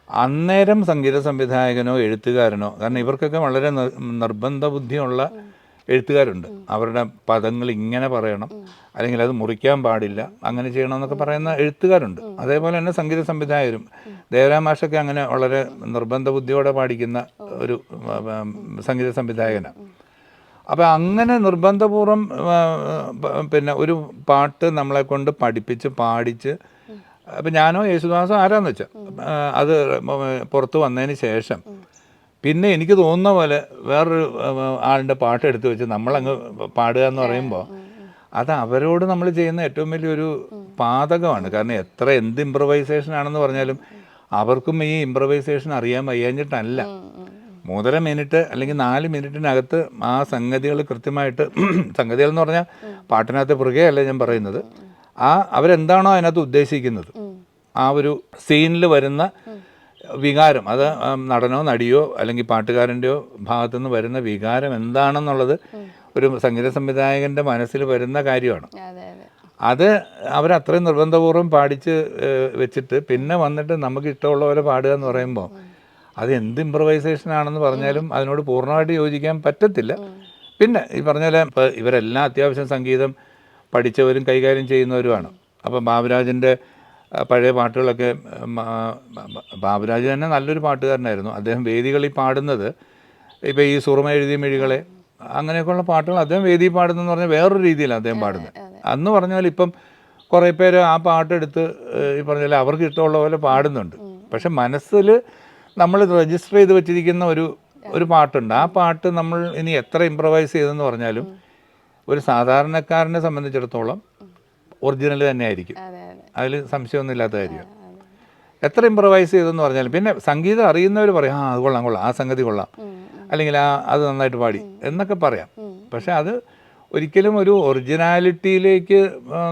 അന്നേരം സംഗീത സംവിധായകനോ എഴുത്തുകാരനോ, കാരണം ഇവർക്കൊക്കെ വളരെ നിർബന്ധ ബുദ്ധിയുള്ള എഴുത്തുകാരുണ്ട്. അവരുടെ പദങ്ങൾ ഇങ്ങനെ പറയണം, അല്ലെങ്കിൽ അത് മുറിക്കാൻ പാടില്ല, അങ്ങനെ ചെയ്യണമെന്നൊക്കെ പറയുന്ന എഴുത്തുകാരുണ്ട്. അതേപോലെ തന്നെ സംഗീത സംവിധായകരും. ദേവരാം മാഷൊക്കെ അങ്ങനെ വളരെ നിർബന്ധ ബുദ്ധിയോടെ പാടിക്കുന്ന ഒരു സംഗീത സംവിധായകനാണ്. അപ്പോൾ അങ്ങനെ നിർബന്ധപൂർവ്വം പിന്നെ ഒരു പാട്ട് നമ്മളെ കൊണ്ട് പഠിപ്പിച്ച് പാടിച്ച്, അപ്പം ഞാനോ യേശുദാസോ ആരാന്ന് വെച്ചാൽ അത് പുറത്ത് വന്നതിന് ശേഷം പിന്നെ എനിക്ക് തോന്നുന്ന പോലെ വേറൊരു ആളിൻ്റെ പാട്ട് എടുത്തു വെച്ച് നമ്മളങ്ങ് പാടുക എന്ന് പറയുമ്പോൾ അത് അവരോട് നമ്മൾ ചെയ്യുന്ന ഏറ്റവും വലിയൊരു പാതകമാണ്. കാരണം എന്ത് ഇംപ്രവൈസേഷൻ ആണെന്ന് പറഞ്ഞാലും അവർക്കും ഈ ഇംപ്രവൈസേഷൻ അറിയാൻ വയ്യാഞ്ഞിട്ടല്ല. 3.5 മിനിറ്റ് അല്ലെങ്കിൽ 4 മിനിറ്റിനകത്ത് ആ സംഗതികൾ കൃത്യമായിട്ട്, സംഗതികൾ എന്ന് പറഞ്ഞാൽ പാട്ടിനകത്ത് പുറകെയല്ല ഞാൻ പറയുന്നത്, അവരെന്താണോ അതിനകത്ത് ഉദ്ദേശിക്കുന്നത്, ആ ഒരു സീനിൽ വരുന്ന വികാരം, അത് നടനോ നടിയോ അല്ലെങ്കിൽ പാട്ടുകാരൻ്റെയോ ഭാഗത്തുനിന്ന് വരുന്ന വികാരം എന്താണെന്നുള്ളത് ഒരു സംഗീത സംവിധായകൻ്റെ മനസ്സിൽ വരുന്ന കാര്യമാണ്. അത് അവരത്രയും നിർബന്ധപൂർവ്വം പാടിച്ച് വെച്ചിട്ട് പിന്നെ വന്നിട്ട് നമുക്ക് ഇഷ്ടമുള്ള പോലെ പാടുക എന്ന് പറയുമ്പോൾ അത് എന്ത് ഇംപ്രവൈസേഷൻ ആണെന്ന് പറഞ്ഞാലും അതിനോട് പൂർണ്ണമായിട്ട് യോജിക്കാൻ പറ്റത്തില്ല. പിന്നെ ഈ പറഞ്ഞാൽ ഇപ്പോൾ ഇവരെല്ലാം അത്യാവശ്യം സംഗീതം പഠിച്ചവരും കൈകാര്യം ചെയ്യുന്നവരുമാണ്. അപ്പം ബാബുരാജിൻ്റെ പഴയ പാട്ടുകളൊക്കെ ബാബുരാജ് തന്നെ നല്ലൊരു പാട്ടുകാരനായിരുന്നു. അദ്ദേഹം വേദികളിൽ പാടുന്നത് ഇപ്പോൾ ഈ സുറുമ എഴുതിയ മിഴികളെ അങ്ങനെയൊക്കെയുള്ള പാട്ടുകൾ അദ്ദേഹം വേദിയിൽ പാടുന്നതെന്ന് പറഞ്ഞാൽ വേറൊരു രീതിയിലാണ് അദ്ദേഹം പാടുന്നത്. അന്ന് പറഞ്ഞാൽ ഇപ്പം കുറേ പേര് ആ പാട്ടെടുത്ത് ഈ പറഞ്ഞാൽ അവർക്ക് ഇഷ്ടമുള്ള പോലെ പാടുന്നുണ്ട്. പക്ഷെ മനസ്സിൽ നമ്മൾ രജിസ്റ്റർ ചെയ്ത് വെച്ചിരിക്കുന്ന ഒരു പാട്ടുണ്ട്. ആ പാട്ട് നമ്മൾ ഇനി എത്ര ഇംപ്രവൈസ് ചെയ്തെന്ന് പറഞ്ഞാലും ഒരു സാധാരണക്കാരനെ സംബന്ധിച്ചിടത്തോളം ഒറിജിനൽ തന്നെ ആയിരിക്കും. അതിൽ സംശയമൊന്നും ഇല്ലാത്ത കാര്യമാണ്. എത്ര ഇംപ്രവൈസ് ചെയ്തെന്ന് പറഞ്ഞാലും പിന്നെ സംഗീതം അറിയുന്നവർ പറയും അത് കൊള്ളാം കൊള്ളാം, ആ സംഗതി കൊള്ളാം, അല്ലെങ്കിൽ അത് നന്നായിട്ട് പാടി എന്നൊക്കെ പറയാം. പക്ഷെ അത് ഒരിക്കലും ഒരു ഒറിജിനാലിറ്റിയിലേക്ക്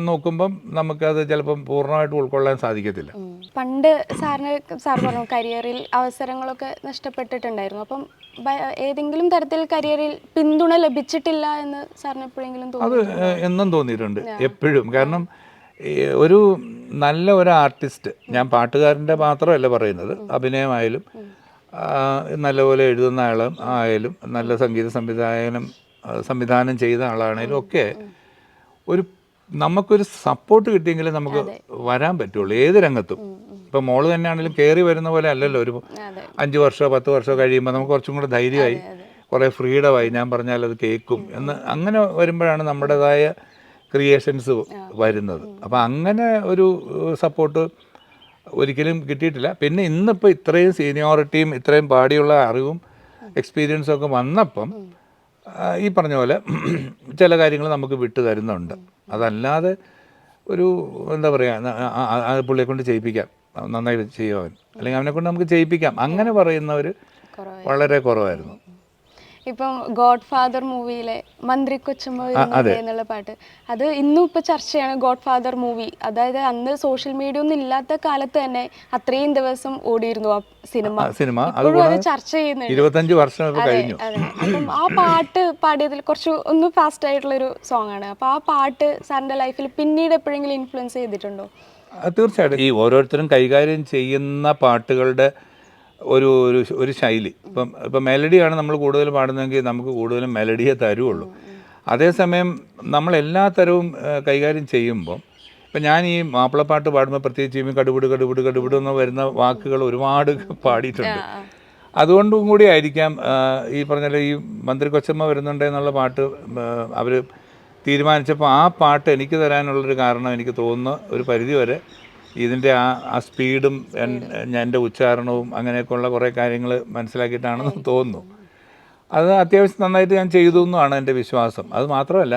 നോക്കുമ്പം നമുക്കത് ചിലപ്പം പൂർണ്ണമായിട്ട് ഉൾക്കൊള്ളാൻ സാധിക്കത്തില്ല. പണ്ട് സാർ പറഞ്ഞു കരിയറിൽ അവസരങ്ങളൊക്കെ നഷ്ടപ്പെട്ടിട്ടുണ്ടായിരുന്നു. അപ്പം ഏതെങ്കിലും തരത്തിൽ കരിയറിൽ പിന്തുണ ലഭിച്ചിട്ടില്ല എന്ന് സാറിന് എപ്പോഴെങ്കിലും അത് എന്നും തോന്നിയിട്ടുണ്ട്, എപ്പോഴും. കാരണം ഒരു നല്ല ഒരു ആർട്ടിസ്റ്റ്, ഞാൻ പാട്ടുകാരൻ്റെ മാത്രമല്ല പറയുന്നത്, അഭിനയമായാലും നല്ലപോലെ എഴുതുന്ന ആയാലും നല്ല സംഗീത സംവിധാനം ചെയ്ത ആളാണേലും ഒക്കെ നമുക്കൊരു സപ്പോർട്ട് കിട്ടിയെങ്കിലേ നമുക്ക് വരാൻ പറ്റുള്ളൂ ഏത് രംഗത്തും. ഇപ്പം മോള് തന്നെയാണെങ്കിലും കയറി വരുന്ന പോലെ അല്ലല്ലോ. ഒരു 5 വർഷമോ 10 വർഷമോ കഴിയുമ്പോൾ നമുക്ക് കുറച്ചും കൂടെ ധൈര്യമായി, കുറേ ഫ്രീഡമായി, ഞാൻ പറഞ്ഞാൽ അത് കേൾക്കും എന്ന് അങ്ങനെ വരുമ്പോഴാണ് നമ്മുടേതായ ക്രിയേഷൻസ് വരുന്നത്. അപ്പം അങ്ങനെ ഒരു സപ്പോർട്ട് ഒരിക്കലും കിട്ടിയിട്ടില്ല. പിന്നെ ഇന്നിപ്പോൾ ഇത്രയും സീനിയോറിറ്റിയും ഇത്രയും പാടിയുള്ള അറിവും എക്സ്പീരിയൻസും ഒക്കെ വന്നപ്പം ഈ പറഞ്ഞ പോലെ ചില കാര്യങ്ങൾ നമുക്ക് വിട്ടു തരുന്നുണ്ട്. അതല്ലാതെ ഒരു എന്താ പറയുക, പുള്ളിയെ കൊണ്ട് ചെയ്യിപ്പിക്കാം, നന്നായിട്ട് ചെയ്യുവാൻ, അല്ലെങ്കിൽ അവനെ കൊണ്ട് നമുക്ക് ചെയ്യിപ്പിക്കാം, അങ്ങനെ പറയുന്നവർ വളരെ കുറവായിരുന്നു. ഇപ്പം ഗോഡ് ഫാദർ മൂവിയിലെ മന്ത്രി കൊച്ചമ്മ എന്നുള്ള പാട്ട്, അത് ഇന്നും ഇപ്പൊ ചർച്ചയാണ്. ഗോഡ് ഫാദർ മൂവി, അതായത് അന്ന് സോഷ്യൽ മീഡിയ ഒന്നും ഇല്ലാത്ത കാലത്ത് തന്നെ അത്രയും ദിവസം ഓടിയിരുന്നു ആ സിനിമ. ഇപ്പോഴും അത് ചർച്ച ചെയ്യുന്നുണ്ട്. 25 വർഷം കഴിഞ്ഞു. അപ്പം ആ പാട്ട് പാടിയതിൽ കുറച്ച് ഒന്ന് ഫാസ്റ്റ് ആയിട്ടുള്ള ഒരു സോങ് ആണ്. അപ്പൊ ആ പാട്ട് സാറിന്റെ ലൈഫിൽ പിന്നീട് എപ്പോഴെങ്കിലും ഇൻഫ്ലുവൻസ് ചെയ്തിട്ടുണ്ടോ? തീർച്ചയായിട്ടും. ഈ ഓരോരുത്തരും കൈകാര്യം ചെയ്യുന്ന പാട്ടുകളുടെ ഒരു ശൈലി, ഇപ്പം മെലഡിയാണ് നമ്മൾ കൂടുതൽ പാടുന്നതെങ്കിൽ നമുക്ക് കൂടുതലും മെലഡിയെ തരുള്ളൂ. അതേസമയം നമ്മൾ എല്ലാ തരവും കൈകാര്യം ചെയ്യുമ്പം, ഇപ്പം ഞാൻ ഈ മാപ്പിളപ്പാട്ട് പാടുമ്പോൾ പ്രത്യേകിച്ച് ഈ കടുപിട് എന്ന് വരുന്ന വാക്കുകൾ ഒരുപാട് പാടിയിട്ടുണ്ട്. അതുകൊണ്ടും കൂടി ആയിരിക്കാം ഈ പറഞ്ഞാൽ ഈ മന്ത്രി കൊച്ചമ്മ വരുന്നുണ്ട് എന്നുള്ള പാട്ട് അവർ തീരുമാനിച്ചപ്പോൾ ആ പാട്ട് എനിക്ക് തരാനുള്ളൊരു കാരണം എനിക്ക് തോന്നുന്നു ഒരു പരിധിവരെ ഇതിൻ്റെ ആ സ്പീഡും എൻ്റെ ഉച്ചാരണവും അങ്ങനെയൊക്കെയുള്ള കുറേ കാര്യങ്ങൾ മനസ്സിലാക്കിയിട്ടാണെന്ന് തോന്നുന്നു. അത് അത്യാവശ്യം നന്നായിട്ട് ഞാൻ ചെയ്തു എന്നാണ് എൻ്റെ വിശ്വാസം. അത് മാത്രമല്ല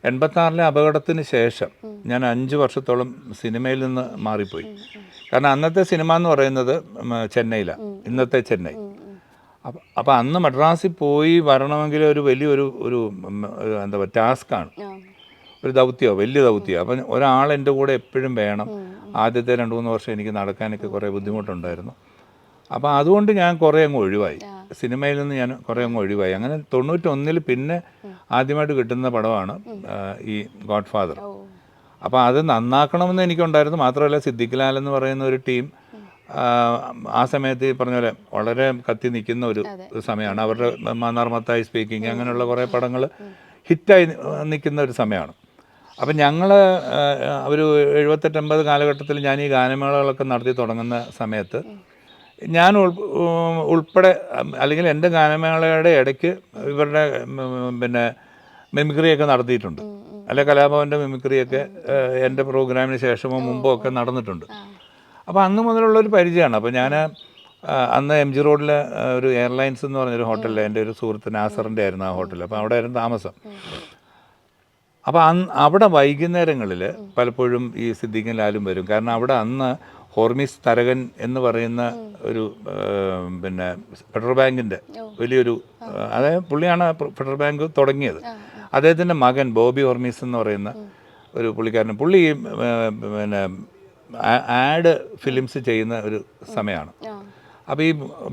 86-ലെ അപകടത്തിന് ശേഷം ഞാൻ 5 വർഷത്തോളം സിനിമയിൽ നിന്ന് മാറിപ്പോയി. കാരണം അന്നത്തെ സിനിമ എന്ന് പറയുന്നത് ചെന്നൈയിലാണ്, ഇന്നത്തെ ചെന്നൈ. അപ്പം അന്ന് മദ്രാസിൽ പോയി വരണമെങ്കിൽ ഒരു വലിയൊരു എന്താ പറയുക ടാസ്ക്കാണ്, ഒരു വലിയ ദൗത്യമോ. അപ്പം ഒരാൾ എൻ്റെ കൂടെ എപ്പോഴും വേണം. ആദ്യത്തെ 2-3 വർഷം എനിക്ക് നടക്കാനൊക്കെ കുറേ ബുദ്ധിമുട്ടുണ്ടായിരുന്നു. അപ്പോൾ അതുകൊണ്ട് ഞാൻ കുറേ അങ്ങ് ഒഴിവായി, സിനിമയിൽ നിന്ന് ഞാൻ കുറേ അങ്ങ് ഒഴിവായി. അങ്ങനെ 91-ൽ പിന്നെ ആദ്യമായിട്ട് കിട്ടുന്ന പടമാണ് ഈ ഗോഡ് ഫാദർ. അപ്പോൾ അത് നന്നാക്കണമെന്ന് എനിക്കുണ്ടായിരുന്നു. മാത്രമല്ല സിദ്ദിഖ് ലാൽ എന്ന് പറയുന്ന ഒരു ടീം ആ സമയത്ത് ഈ പറഞ്ഞ പോലെ വളരെ കത്തി നിൽക്കുന്ന ഒരു സമയമാണ്. അവരുടെ മന്നാർമത്തായി സ്പീക്കിംഗ് അങ്ങനെയുള്ള കുറേ പടങ്ങൾ ഹിറ്റായി നിൽക്കുന്ന ഒരു സമയമാണ്. അപ്പം ഞങ്ങൾ ഒരു 78-80 കാലഘട്ടത്തിൽ ഞാൻ ഈ ഗാനമേളകളൊക്കെ നടത്തി തുടങ്ങുന്ന സമയത്ത് ഞാൻ ഉൾപ്പെടെ, അല്ലെങ്കിൽ എൻ്റെ ഗാനമേളയുടെ ഇടയ്ക്ക് ഇവരുടെ പിന്നെ മിമിക്രിയൊക്കെ നടത്തിയിട്ടുണ്ട്. അല്ലെ കലാഭവൻ്റെ മിമിക്രിയൊക്കെ എൻ്റെ പ്രോഗ്രാമിന് ശേഷമോ മുമ്പോ ഒക്കെ നടന്നിട്ടുണ്ട്. അപ്പോൾ അന്ന് മുതലുള്ളൊരു പരിചയമാണ്. അപ്പോൾ ഞാൻ അന്ന് MG റോഡിൽ ഒരു എയർലൈൻസ് എന്ന് പറഞ്ഞൊരു ഹോട്ടലിൽ എൻ്റെ ഒരു സുഹൃത്ത് നാസറിൻ്റെ ആയിരുന്നു ആ ഹോട്ടൽ. അപ്പോൾ അവിടെ ആയിരുന്നു താമസം. അപ്പോൾ അവിടെ വൈകുന്നേരങ്ങളിൽ പലപ്പോഴും ഈ സിദ്ദിഖും ലാലും വരും. കാരണം അവിടെ അന്ന് ഹോർമിസ് തരകൻ എന്ന് പറയുന്ന ഒരു പിന്നെ ഫെഡറൽ ബാങ്കിൻ്റെ വലിയൊരു, അതായത് പുള്ളിയാണ് ഫെഡറൽ ബാങ്ക് തുടങ്ങിയത്. അദ്ദേഹത്തിൻ്റെ മകൻ ബോബി ഹോർമിസ് എന്ന് പറയുന്ന ഒരു പുള്ളിക്കാരൻ, പുള്ളി പിന്നെ ആഡ് ഫിലിംസ് ചെയ്യുന്ന ഒരു സമയമാണ്. അപ്പോൾ ഈ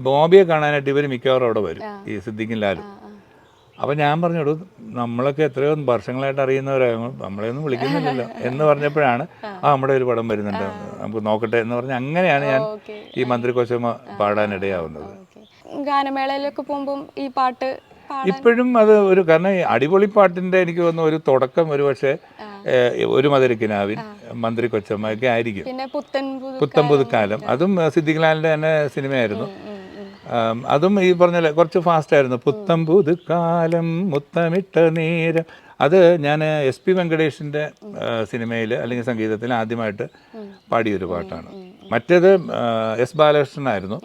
ബോബിയെ കാണാനായിട്ട് ഇവർ മിക്കവാറും അവിടെ വരും, ഈ സിദ്ദിഖും ലാലും. അപ്പോൾ ഞാൻ പറഞ്ഞോളൂ, നമ്മളൊക്കെ എത്രയോ വർഷങ്ങളായിട്ട് അറിയുന്നവരായിരുന്നു, നമ്മളെയൊന്നും വിളിക്കുന്നില്ലല്ലോ എന്ന് പറഞ്ഞപ്പോഴാണ് നമ്മുടെ ഒരു പടം വരുന്നുണ്ട്, നമുക്ക് നോക്കട്ടെ എന്ന് പറഞ്ഞ് അങ്ങനെയാണ് ഞാൻ ഈ മന്ത്രി കൊച്ചമ്മ പാടാനിടയാവുന്നത്. ഗാനമേളയിലൊക്കെ പോകുമ്പം ഈ പാട്ട് ഇപ്പോഴും അത് കാരണം ഈ അടിപൊളി പാട്ടിൻ്റെ എനിക്ക് തോന്നുന്നു ഒരു തുടക്കം ഒരു പക്ഷേ ഒരു മധുരക്കിനാവിൻ, മന്ത്രി കൊച്ചമ്മ ഒക്കെ ആയിരിക്കും. പിന്നെ പുത്തൻ പുതുക്കാലം അതും സിദ്ദിഖ്ലാലിൻ്റെ തന്നെ സിനിമയായിരുന്നു. അതും ഈ പറഞ്ഞ കുറച്ച് ഫാസ്റ്റായിരുന്നു. പുത്തം പുതുക്കാലം മുത്തമിട്ട നേരം, അത് ഞാൻ SP വെങ്കടേഷിൻ്റെ സിനിമയിൽ അല്ലെങ്കിൽ സംഗീതത്തിൽ ആദ്യമായിട്ട് പാടിയൊരു പാട്ടാണ്. മറ്റേത് S ബാലകൃഷ്ണനായിരുന്നു.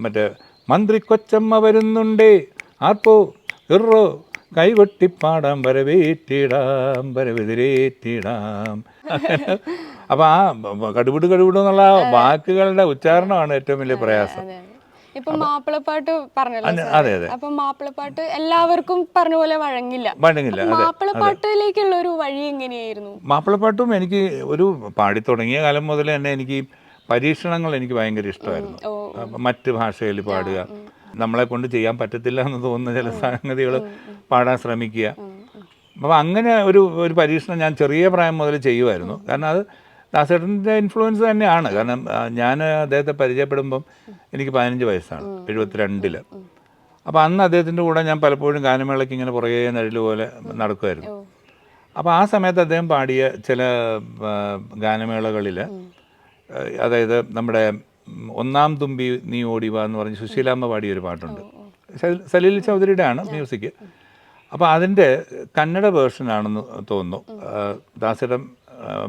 മറ്റേ മന്ത്രി കൊച്ചമ്മ വരുന്നുണ്ടേ ആർപ്പോ ഇറോ കൈകൊട്ടിപ്പാടാം വരവേറ്റിടാം വരവെതിരേറ്റിടാം. അപ്പം ആ കടുപിട് എന്നുള്ള വാക്കുകളുടെ ഉച്ചാരണമാണ് ഏറ്റവും വലിയ പ്രയാസം. ഇപ്പൊ മാപ്പിളപ്പാട്ട് പറഞ്ഞല്ലോ. അതെ അതെ. അപ്പൊ മാപ്പിളപ്പാട്ട് എല്ലാവർക്കും പറഞ്ഞ പോലെ വഴങ്ങില്ല. മാപ്പിളപ്പാട്ടിലേക്കുള്ള ഒരു വഴി എങ്ങനെയായിരുന്നു? മാപ്പിളപ്പാട്ടും എനിക്ക് ഒരു പാടി തുടങ്ങിയ കാലം മുതൽ തന്നെ എനിക്ക് പരീക്ഷണങ്ങൾ എനിക്ക് ഭയങ്കര ഇഷ്ടമായിരുന്നു. മറ്റ് ഭാഷയിൽ പാടുക, നമ്മളെ കൊണ്ട് ചെയ്യാൻ പറ്റത്തില്ല എന്ന് തോന്നുന്ന ചില സംഗതികൾ പാടാൻ ശ്രമിക്കുക. അപ്പോൾ അങ്ങനെ ഒരു പരീക്ഷണം ഞാൻ ചെറിയ പ്രായം മുതൽ ചെയ്യുമായിരുന്നു. കാരണം അത് ദാസേട്ടൻ്റെ ഇൻഫ്ലുവൻസ് തന്നെയാണ്. കാരണം ഞാൻ അദ്ദേഹത്തെ പരിചയപ്പെടുമ്പം എനിക്ക് 15 വയസ്സാണ്, 72-ൽ. അപ്പോൾ അന്ന് അദ്ദേഹത്തിൻ്റെ കൂടെ ഞാൻ പലപ്പോഴും ഗാനമേളയ്ക്ക് ഇങ്ങനെ പുറകെ നഴിൽ പോലെ നടക്കുമായിരുന്നു. അപ്പോൾ ആ സമയത്ത് അദ്ദേഹം പാടിയ ചില ഗാനമേളകളിൽ, അതായത് നമ്മുടെ ഒന്നാം തുമ്പി നീ ഓടിവാ എന്ന് പറഞ്ഞ് സുശീലാമ്മ പാടിയൊരു പാട്ടുണ്ട്. സലീൽ ചൗധരിയുടെ ആണ് മ്യൂസിക്. അപ്പോൾ അതിൻ്റെ കന്നഡ വേർഷനാണെന്ന് തോന്നുന്നു ദാസേട്ടൻ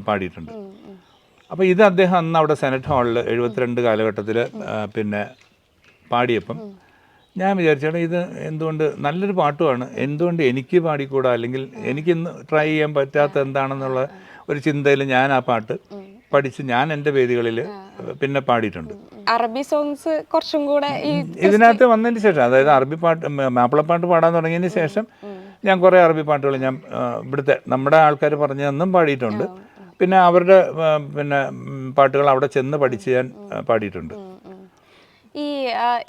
പാടിയിട്ടുണ്ട്. അപ്പോൾ ഇത് അദ്ദേഹം അന്ന് അവിടെ സെനറ്റ് ഹാളിൽ 72 കാലഘട്ടത്തിൽ പിന്നെ പാടിയപ്പം ഞാൻ വിചാരിച്ചാണ് ഇത് എന്തുകൊണ്ട് നല്ലൊരു പാട്ടുമാണ്, എന്തുകൊണ്ട് എനിക്ക് പാടിക്കൂടാ, അല്ലെങ്കിൽ എനിക്കിന്ന് ട്രൈ ചെയ്യാൻ പറ്റാത്ത എന്താണെന്നുള്ള ഒരു ചിന്തയിൽ ഞാൻ ആ പാട്ട് പഠിച്ച് ഞാൻ എൻ്റെ വേദികളിൽ പിന്നെ പാടിയിട്ടുണ്ട്. അറബി സോങ്സ് കുറച്ചും കൂടെ ഇതിനകത്ത് വന്നതിന് ശേഷം, അതായത് അറബി പാട്ട് മാപ്പിളപ്പാട്ട് പാടാൻ തുടങ്ങിയതിന് ശേഷം ഞാൻ കുറേ അറബി പാട്ടുകൾ ഞാൻ ഇവിടുത്തെ നമ്മുടെ ആൾക്കാർ പറഞ്ഞു തന്നും പാടിയിട്ടുണ്ട്. പിന്നെ അവരുടെ പിന്നെ പാട്ടുകൾ അവിടെ ചെന്ന് പഠിച്ച് ഞാൻ പാടിയിട്ടുണ്ട്. ഈ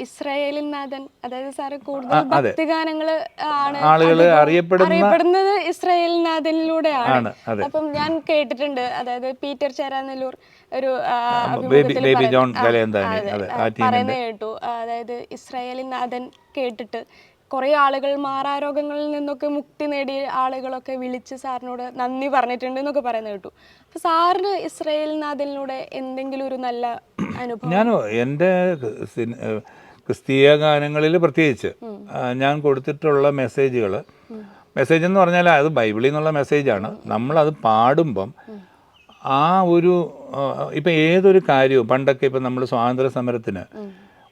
ഇസ്രായേലിൻ നാഥൻ, അതായത് സാറ് കൂടുതൽ ഭക്തിഗാനങ്ങൾ ആണ് ആളുകൾ അറിയപ്പെടുന്നത് ഇസ്രായേലിൻ നാഥനിലൂടെയാണ്. അപ്പം ഞാൻ കേട്ടിട്ടുണ്ട്, അതായത് പീറ്റർ ചേരാനെല്ലൂർ ഒരു പറയുന്നത് കേട്ടു, അതായത് ഇസ്രായേലിൻ നാഥൻ കേട്ടിട്ട് കുറേ ആളുകൾ മാറാരോഗങ്ങളിൽ നിന്നൊക്കെ മുക്തി നേടിയ ആളുകളൊക്കെ വിളിച്ച് സാറിനോട് നന്ദി പറഞ്ഞിട്ടുണ്ട് എന്നൊക്കെ പറയുന്നത് കേട്ടു. അപ്പോൾ സാറിന് ഇസ്രായേലിൻ നാഥനിലൂടെ എന്തെങ്കിലും ഒരു നല്ല അനുഭവം? ഞാനോ എൻ്റെ ക്രിസ്തീയ ഗാനങ്ങളിൽ പ്രത്യേകിച്ച് ഞാൻ കൊടുത്തിട്ടുള്ള മെസ്സേജ് എന്ന് പറഞ്ഞാൽ അത് ബൈബിളിൽ നിന്നുള്ള മെസ്സേജാണ്. നമ്മളത് പാടുമ്പം ആ ഒരു ഇപ്പം ഏതൊരു കാര്യവും പണ്ടൊക്കെ ഇപ്പം നമ്മൾ സ്വാതന്ത്ര്യ സമരത്തിന്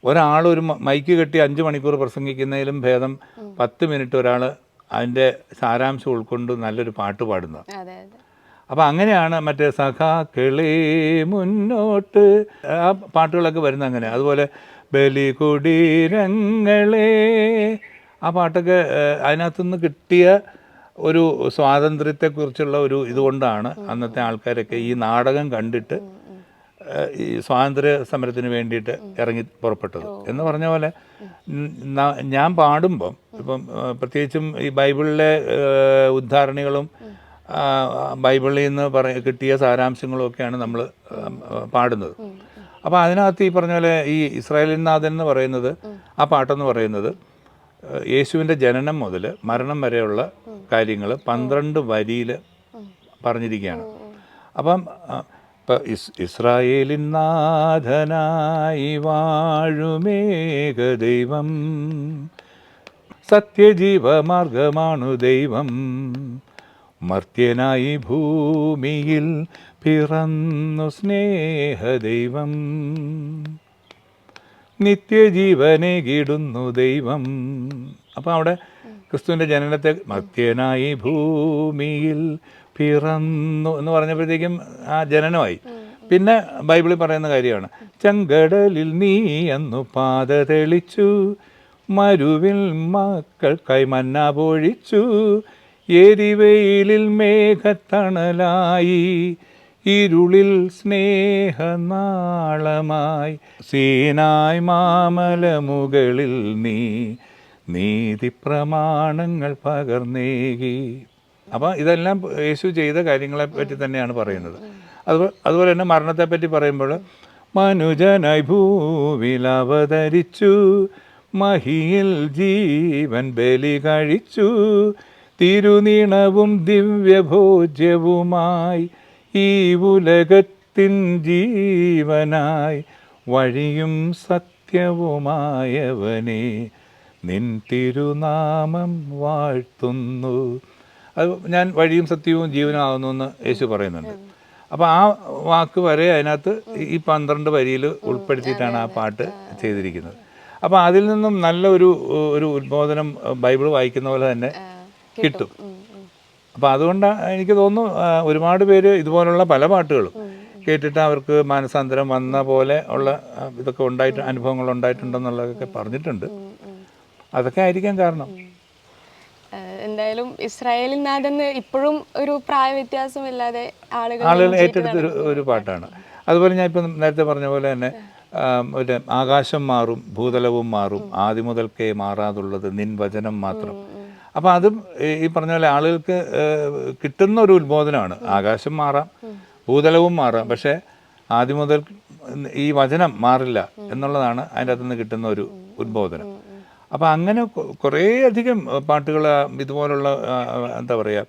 ഒരാളൊരു മൈക്ക് കെട്ടി 5 മണിക്കൂർ പ്രസംഗിക്കുന്നതിലും ഭേദം 10 മിനിറ്റ് ഒരാൾ അതിൻ്റെ സാരാംശം ഉൾക്കൊണ്ട് നല്ലൊരു പാട്ട് പാടുന്നത്. അപ്പോൾ അങ്ങനെയാണ് മറ്റേ സഖാക്കളേ മുന്നോട്ട് ആ പാട്ടുകളൊക്കെ വരുന്നത് അങ്ങനെ. അതുപോലെ ബലി കുടീരങ്ങളെ ആ പാട്ടൊക്കെ അതിനകത്തുനിന്ന് കിട്ടിയ ഒരു സ്വാതന്ത്ര്യത്തെക്കുറിച്ചുള്ള ഒരു ഇതുകൊണ്ടാണ് അന്നത്തെ ആൾക്കാരൊക്കെ ഈ നാടകം കണ്ടിട്ട് ഈ സ്വാതന്ത്ര്യ സമരത്തിന് വേണ്ടിയിട്ട് ഇറങ്ങി പുറപ്പെട്ടത്. എന്ന് പറഞ്ഞ പോലെ ഞാൻ പാടുമ്പം ഇപ്പം പ്രത്യേകിച്ചും ഈ ബൈബിളിലെ ഉദ്ധാരണികളും ബൈബിളിൽ നിന്ന് കിട്ടിയ സാരാംശങ്ങളും ഒക്കെയാണ് നമ്മൾ പാടുന്നത്. അപ്പോൾ അതിനകത്ത് ഈ പറഞ്ഞ പോലെ ഈ ഇസ്രായേലിൻ നാഥൻ എന്ന് പറയുന്നത്, ആ പാട്ടെന്ന് പറയുന്നത് യേശുവിൻ്റെ ജനനം മുതൽ മരണം വരെയുള്ള കാര്യങ്ങൾ 12 വരിയിൽ പറഞ്ഞിരിക്കുകയാണ്. അപ്പം ഇപ്പം ഇസ്രായേലിൻ നാഥനായി വാഴുമേക ദൈവം, സത്യജീവമാർഗമാണു ദൈവം, മർത്യനായി ഭൂമിയിൽ പിറന്നു സ്നേഹദൈവം, നിത്യജീവനേകിടുന്നു ദൈവം. അപ്പം അവിടെ ക്രിസ്തുവിൻ്റെ ജനനത്തെ മർത്യനായി ഭൂമിയിൽ പിറന്നു എന്ന് പറഞ്ഞപ്പോഴത്തേക്കും ആ ജനനമായി. പിന്നെ ബൈബിളിൽ പറയുന്ന കാര്യമാണ്, ചെങ്കടലിൽ നീ അന്നു പാത തെളിച്ചു, മരുവിൽ മക്കൾക്കായി മന്ന പൊഴിച്ചു, എരിവെയിലിൽ മേഘത്തണലായി, ഇരുളിൽ സ്നേഹനാളമായി, സീനായ് മാമലമുകളിൽ നീ നീതി പ്രമാണങ്ങൾ പകർന്നേകി. അപ്പോൾ ഇതെല്ലാം യേശു ചെയ്ത കാര്യങ്ങളെ പറ്റി തന്നെയാണ് പറയുന്നത്. അതുപോലെ തന്നെ മരണത്തെപ്പറ്റി പറയുമ്പോൾ, മനുജനായി ഭൂവിൽ അവതരിച്ചു, മഹിയിൽ ജീവൻ ബലി കഴിച്ചു, തിരുനീണവും ദിവ്യഭോജ്യവുമായി ഈ ഉലകത്തിൻ ജീവനായി വഴിയും സത്യവുമായവനെ നിൻ തിരുനാമം വാഴ്ത്തുന്നു. അത് ഞാൻ വഴിയും സത്യവും ജീവനാകുന്നു എന്ന് യേശു പറയുന്നുണ്ട്. അപ്പോൾ ആ വാക്ക് വരെ അതിനകത്ത് ഈ 12 വരിയിൽ ഉൾപ്പെടുത്തിയിട്ടാണ് ആ പാട്ട് ചെയ്തിരിക്കുന്നത്. അപ്പോൾ അതിൽ നിന്നും നല്ലൊരു ഉദ്ബോധനം ബൈബിൾ വായിക്കുന്ന പോലെ തന്നെ കിട്ടും. അപ്പോൾ അതുകൊണ്ട് എനിക്ക് തോന്നുന്നു ഒരുപാട് പേര് ഇതുപോലുള്ള പല പാട്ടുകളും കേട്ടിട്ട് അവർക്ക് മാനസാന്തരം വന്ന പോലെ ഉള്ള ഇതൊക്കെ അനുഭവങ്ങൾ ഉണ്ടായിട്ടുണ്ടെന്നുള്ളതൊക്കെ പറഞ്ഞിട്ടുണ്ട്. അതൊക്കെ ആയിരിക്കാം കാരണം. എന്തായാലും ഇസ്രായേലിൽ നാടെന്ന് ഇപ്പോഴും ഒരു പ്രായ വ്യത്യാസമില്ലാതെ ആളുകൾ ഏറ്റെടുത്ത ഒരു പാട്ടാണ്. അതുപോലെ ഞാൻ ഇപ്പം നേരത്തെ പറഞ്ഞ പോലെ തന്നെ ഒരു ആകാശം മാറും ഭൂതലവും മാറും ആദ്യം മുതൽക്കേ മാറാതുള്ളത് നിൻ വചനം മാത്രം. അപ്പം അതും ഈ പറഞ്ഞ പോലെ ആളുകൾക്ക് കിട്ടുന്ന ഒരു ഉത്ബോധനമാണ്. ആകാശം മാറാം ഭൂതലവും മാറാം, പക്ഷേ ആദ്യം മുതൽ ഈ വചനം മാറില്ല എന്നുള്ളതാണ് അതിൻ്റെ അകത്തു നിന്ന് കിട്ടുന്ന ഒരു ഉദ്ബോധനം. അപ്പം അങ്ങനെ കുറേയധികം പാട്ടുകൾ ഇതുപോലുള്ള എന്താ പറയുക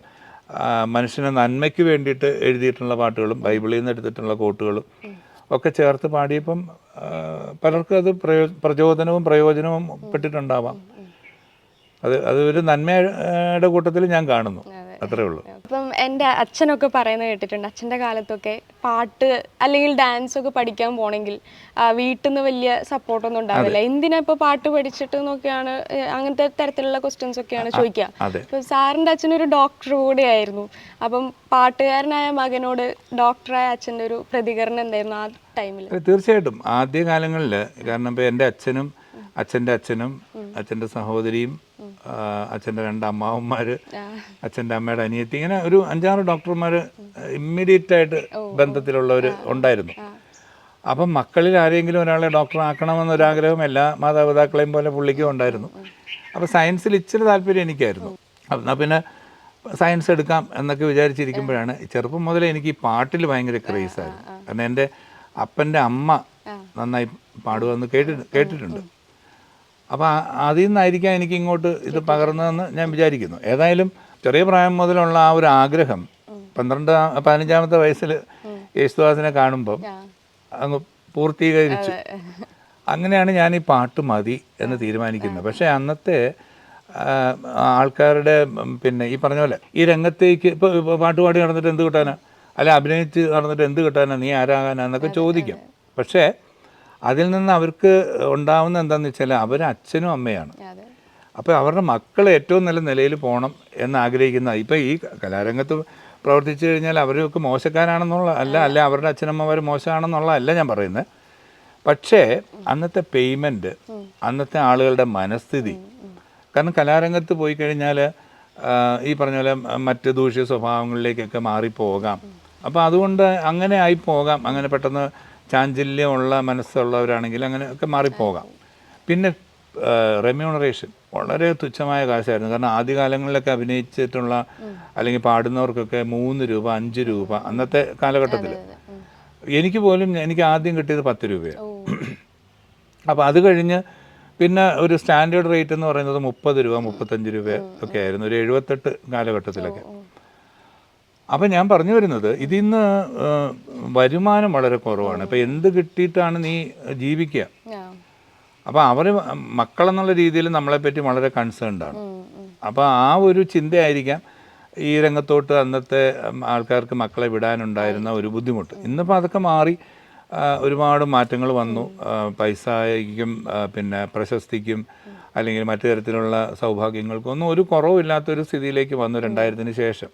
മനുഷ്യനെ നന്മയ്ക്ക് വേണ്ടിയിട്ട് എഴുതിയിട്ടുള്ള പാട്ടുകളും ബൈബിളിൽ നിന്ന് എടുത്തിട്ടുള്ള കോട്ടുകളും ഒക്കെ ചേർത്ത് പാടിയപ്പം പലർക്കും അത് പ്രചോദനവും പ്രയോജനവും പെട്ടിട്ടുണ്ടാവാം. അത് ഒരു നന്മയുടെ കൂട്ടത്തിൽ ഞാൻ കാണുന്നു, അത്രേ ഉള്ളൂ. അപ്പം എൻ്റെ അച്ഛനൊക്കെ പറയുന്നത് കേട്ടിട്ടുണ്ട്, അച്ഛൻ്റെ കാലത്തൊക്കെ പാട്ട് അല്ലെങ്കിൽ ഡാൻസ് ഒക്കെ പഠിക്കാൻ പോണെങ്കിൽ വീട്ടിൽ നിന്ന് വലിയ സപ്പോർട്ടൊന്നും ഉണ്ടാവില്ല. എന്തിനാ ഇപ്പോൾ പാട്ട് പഠിച്ചിട്ട് എന്നൊക്കെയാണ് അങ്ങനത്തെ തരത്തിലുള്ള ക്വസ്റ്റ്യൻസ് ഒക്കെയാണ് ചോദിക്കുക. അപ്പം സാറിൻ്റെ അച്ഛനൊരു ഡോക്ടർ കൂടെയായിരുന്നു. അപ്പം പാട്ടുകാരനായ മകനോട് ഡോക്ടറായ അച്ഛൻ്റെ ഒരു പ്രതികരണം എന്തായിരുന്നു ആ ടൈമിൽ? തീർച്ചയായിട്ടും ആദ്യ കാലങ്ങളിൽ, കാരണം ഇപ്പോൾ എൻ്റെ അച്ഛനും അച്ഛൻ്റെ അച്ഛനും അച്ഛൻ്റെ സഹോദരിയും അച്ഛൻ്റെ 2 അമ്മാവന്മാർ അച്ഛൻ്റെ അമ്മയുടെ അനിയത്തി, ഇങ്ങനെ ഒരു 5-6 ഡോക്ടർമാർ ഇമ്മീഡിയറ്റ് ആയിട്ട് ബന്ധത്തിലുള്ളവർ ഉണ്ടായിരുന്നു. അപ്പം മക്കളിൽ ആരെങ്കിലും ഒരാളെ ഡോക്ടറാക്കണമെന്നൊരാഗ്രഹം എല്ലാ മാതാപിതാക്കളെയും പോലെ പുള്ളിക്കും ഉണ്ടായിരുന്നു. അപ്പോൾ സയൻസിൽ ഇച്ചിരി താല്പര്യം എനിക്കായിരുന്നു. എന്നാൽ പിന്നെ സയൻസ് എടുക്കാം എന്നൊക്കെ വിചാരിച്ചിരിക്കുമ്പോഴാണ് ചെറുപ്പം മുതലേ എനിക്ക് ഈ പാട്ടിൽ ഭയങ്കര ക്രേസായിരുന്നു. കാരണം എൻ്റെ അപ്പൻ്റെ അമ്മ നന്നായി പാടുമെന്ന് കേട്ടിട്ടുണ്ട്. അപ്പോൾ അതിൽ നിന്നായിരിക്കാം എനിക്ക് ഇങ്ങോട്ട് ഇത് പകർന്നതെന്ന് ഞാൻ വിചാരിക്കുന്നു. ഏതായാലും ചെറിയ പ്രായം മുതലുള്ള ആ ഒരു ആഗ്രഹം 15-ാമത്തെ വയസ്സിൽ യേശുദാസിനെ കാണുമ്പം അങ്ങ് പൂർത്തീകരിച്ചു. അങ്ങനെയാണ് ഞാൻ ഈ പാട്ട് മതി എന്ന് തീരുമാനിക്കുന്നത്. പക്ഷേ അന്നത്തെ ആൾക്കാരുടെ പിന്നെ ഈ പറഞ്ഞ പോലെ ഈ രംഗത്തേക്ക് ഇപ്പോൾ പാട്ടുപാടി നടന്നിട്ട് എന്ത് കിട്ടാനാ, അല്ലെ അഭിനയിച്ച് നടന്നിട്ട് എന്ത് കിട്ടാനാ, നീ ആരാകാനാന്നൊക്കെ ചോദിക്കും. പക്ഷേ അതിൽ നിന്ന് അവർക്ക് ഉണ്ടാവുന്ന എന്താണെന്ന് വെച്ചാൽ അവർ അച്ഛനും അമ്മയാണ്. അപ്പോൾ അവരുടെ മക്കൾ ഏറ്റവും നല്ല നിലയിൽ പോകണം എന്നാഗ്രഹിക്കുന്ന, ഇപ്പോൾ ഈ കലാരംഗത്ത് പ്രവർത്തിച്ചു കഴിഞ്ഞാൽ അവരൊക്കെ മോശക്കാരാണെന്നുള്ള അല്ല അവരുടെ അച്ഛനമ്മമാർ മോശമാണെന്നുള്ള അല്ല ഞാൻ പറയുന്നത്. പക്ഷേ അന്നത്തെ പേയ്മെൻറ്റ്, അന്നത്തെ ആളുകളുടെ മനസ്ഥിതി, കാരണം കലാരംഗത്ത് പോയി കഴിഞ്ഞാൽ ഈ പറഞ്ഞ പോലെ മറ്റ് ദൂഷ്യ സ്വഭാവങ്ങളിലേക്കൊക്കെ മാറിപ്പോകാം. അപ്പോൾ അതുകൊണ്ട് അങ്ങനെ ആയി പോകാം. അങ്ങനെ പെട്ടെന്ന് ചാഞ്ചല്യമുള്ള മനസ്സുള്ളവരാണെങ്കിൽ അങ്ങനെയൊക്കെ മാറിപ്പോകാം. പിന്നെ റെമ്യൂണറേഷൻ വളരെ തുച്ഛമായ കാശായിരുന്നു. കാരണം ആദ്യകാലങ്ങളിലൊക്കെ അഭിനയിച്ചിട്ടുള്ള അല്ലെങ്കിൽ പാടുന്നവർക്കൊക്കെ 3 രൂപ 5 രൂപ അന്നത്തെ കാലഘട്ടത്തിൽ. എനിക്ക് ആദ്യം കിട്ടിയത് 10 രൂപയാണ്. അപ്പോൾ അത് കഴിഞ്ഞ് പിന്നെ ഒരു സ്റ്റാൻഡേർഡ് റേറ്റ് എന്ന് പറയുന്നത് 30 രൂപ 35 രൂപ ഒക്കെ ആയിരുന്നു ഒരു 78 കാലഘട്ടത്തിലൊക്കെ. അപ്പം ഞാൻ പറഞ്ഞു വരുന്നത്, ഇതിൽ നിന്ന് വരുമാനം വളരെ കുറവാണ്. ഇപ്പം എന്ത് കിട്ടിയിട്ടാണ് നീ ജീവിക്കുക? അപ്പോൾ അവർ മക്കളെന്നുള്ള രീതിയിൽ നമ്മളെപ്പറ്റി വളരെ കൺസേൺഡാണ്. അപ്പോൾ ആ ഒരു ചിന്തയായിരിക്കാം ഈ രംഗത്തോട്ട് അന്നത്തെ ആൾക്കാർക്ക് മക്കളെ വിടാനുണ്ടായിരുന്ന ഒരു ബുദ്ധിമുട്ട്. ഇന്നിപ്പോൾ അതൊക്കെ മാറി ഒരുപാട് മാറ്റങ്ങൾ വന്നു. പൈസയ്ക്കും പിന്നെ പ്രശസ്തിക്കും അല്ലെങ്കിൽ മറ്റു തരത്തിലുള്ള സൗഭാഗ്യങ്ങൾക്കും ഒന്നും ഒരു കുറവില്ലാത്തൊരു സ്ഥിതിയിലേക്ക് വന്നു 2000-ന് ശേഷം.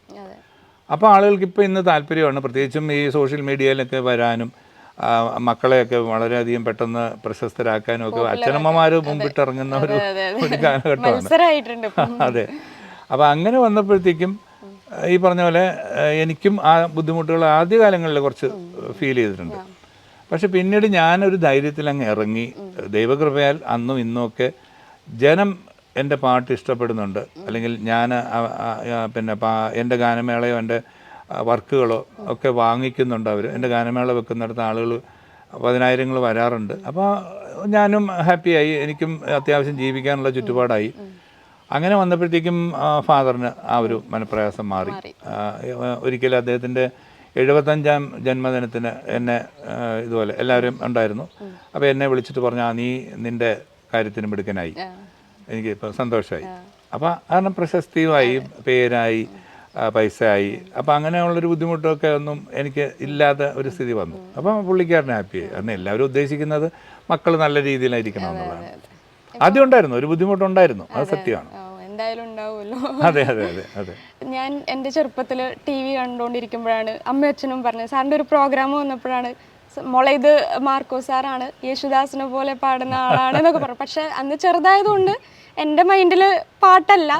അപ്പോൾ ആളുകൾക്ക് ഇപ്പോൾ ഇന്ന് താല്പര്യമാണ്, പ്രത്യേകിച്ചും ഈ സോഷ്യൽ മീഡിയയിലൊക്കെ വരാനും മക്കളെയൊക്കെ വളരെയധികം പെട്ടെന്ന് പ്രശസ്തരാക്കാനും ഒക്കെ അച്ഛനമ്മമാർ മുമ്പിട്ടിറങ്ങുന്ന ഒരു കാലഘട്ടമാണ്. അതെ. അപ്പോൾ അങ്ങനെ വന്നപ്പോഴത്തേക്കും ഈ പറഞ്ഞ പോലെ എനിക്കും ആ ബുദ്ധിമുട്ടുകൾ ആദ്യകാലങ്ങളിൽ കുറച്ച് ഫീൽ ചെയ്തിട്ടുണ്ട്. പക്ഷെ പിന്നീട് ഞാനൊരു ധൈര്യത്തിൽ അങ്ങ് ഇറങ്ങി. ദൈവകൃപയാൽ അന്നും ഇന്നും ഒക്കെ ജനം എൻ്റെ പാട്ട് ഇഷ്ടപ്പെടുന്നുണ്ട്. അല്ലെങ്കിൽ ഞാൻ പിന്നെ എൻ്റെ ഗാനമേളയോ എൻ്റെ വർക്കുകളോ ഒക്കെ വാങ്ങിക്കുന്നുണ്ട് അവർ. എൻ്റെ ഗാനമേള വെക്കുന്നിടത്ത് ആളുകൾ 10,000-ങ്ങൾ വരാറുണ്ട്. അപ്പോൾ ഞാനും ഹാപ്പിയായി, എനിക്കും അത്യാവശ്യം ജീവിക്കാനുള്ള ചുറ്റുപാടായി. അങ്ങനെ വന്നപ്പോഴത്തേക്കും ഫാദറിന് ആ ഒരു മനപ്രയാസം മാറി. ഒരിക്കലും അദ്ദേഹത്തിൻ്റെ 75ാം ജന്മദിനത്തിന് എന്നെ ഇതുപോലെ എല്ലാവരും ഉണ്ടായിരുന്നു. അപ്പോൾ എന്നെ വിളിച്ചിട്ട് പറഞ്ഞു, നീ നിൻ്റെ കാര്യത്തിന് മിടുക്കനായി, എനിക്ക് ഇപ്പോൾ സന്തോഷമായി. അപ്പോൾ കാരണം പ്രശസ്തിയുമായി, പേരായി, പൈസയായി. അപ്പോൾ അങ്ങനെയുള്ളൊരു ബുദ്ധിമുട്ടൊക്കെ ഒന്നും എനിക്ക് ഇല്ലാത്ത ഒരു സ്ഥിതി വന്നു. അപ്പം പുള്ളിക്കാരനെ ഹാപ്പിയായി. കാരണം എല്ലാവരും ഉദ്ദേശിക്കുന്നത് മക്കൾ നല്ല രീതിയിലായിരിക്കണം എന്നുള്ളതാണ്. ആദ്യം ഉണ്ടായിരുന്നു, ഒരു ബുദ്ധിമുട്ടുണ്ടായിരുന്നു, അത് സത്യമാണ്. എന്തായാലും ഉണ്ടാവുമല്ലോ. അതെ അതെ അതെ അതെ. ഞാൻ എൻ്റെ ചെറുപ്പത്തിൽ TV കണ്ടുകൊണ്ടിരിക്കുമ്പോഴാണ് അമ്മയും അച്ഛനും പറഞ്ഞത്, സാറിൻ്റെ ഒരു പ്രോഗ്രാം വന്നപ്പോഴാണ്, മോളെ ഇത് മാർക്കോ സാറാണ്, യേശുദാസിനെ പോലെ പാടുന്ന ആളാണ് എന്നൊക്കെ പറഞ്ഞു. പക്ഷെ അന്ന് ചെറുതായതുകൊണ്ട് എൻ്റെ മൈൻഡിൽ പാട്ടല്ല,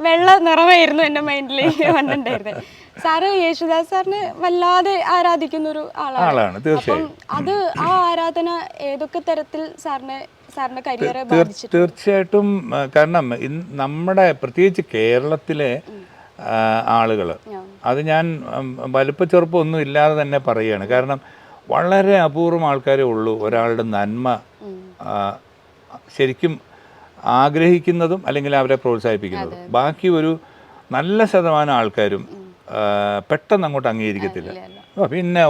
വെള്ള നിറമായിരുന്നു എൻ്റെ മൈൻഡിലേക്ക് വന്നിട്ടുണ്ടായിരുന്നത്. സാറ് യേശുദാസ് സാറിനെ വല്ലാതെ ആരാധിക്കുന്ന ഒരു ആളാണ്. അപ്പം അത് ആ ആരാധന ഏതൊക്കെ തരത്തിൽ സാറിന്റെ കരിയറെ ബാധിച്ചിട്ടുണ്ട്? തീർച്ചയായിട്ടും. കാരണം നമ്മുടെ പ്രത്യേകിച്ച് കേരളത്തിലെ ആളുകൾ, അത് ഞാൻ വലുപ്പ ചെറുപ്പമൊന്നും ഇല്ലാതെ തന്നെ പറയുകയാണ്. കാരണം വളരെ അപൂർവം ആൾക്കാരേ ഉള്ളൂ ഒരാളുടെ നന്മ ശരിക്കും ആഗ്രഹിക്കുന്നതും അല്ലെങ്കിൽ അവരെ പ്രോത്സാഹിപ്പിക്കുന്നതും. ബാക്കി ഒരു നല്ല ശതമാനം ആൾക്കാരും പെട്ടെന്ന് അങ്ങോട്ട് അംഗീകരിക്കത്തില്ല. പിന്നെ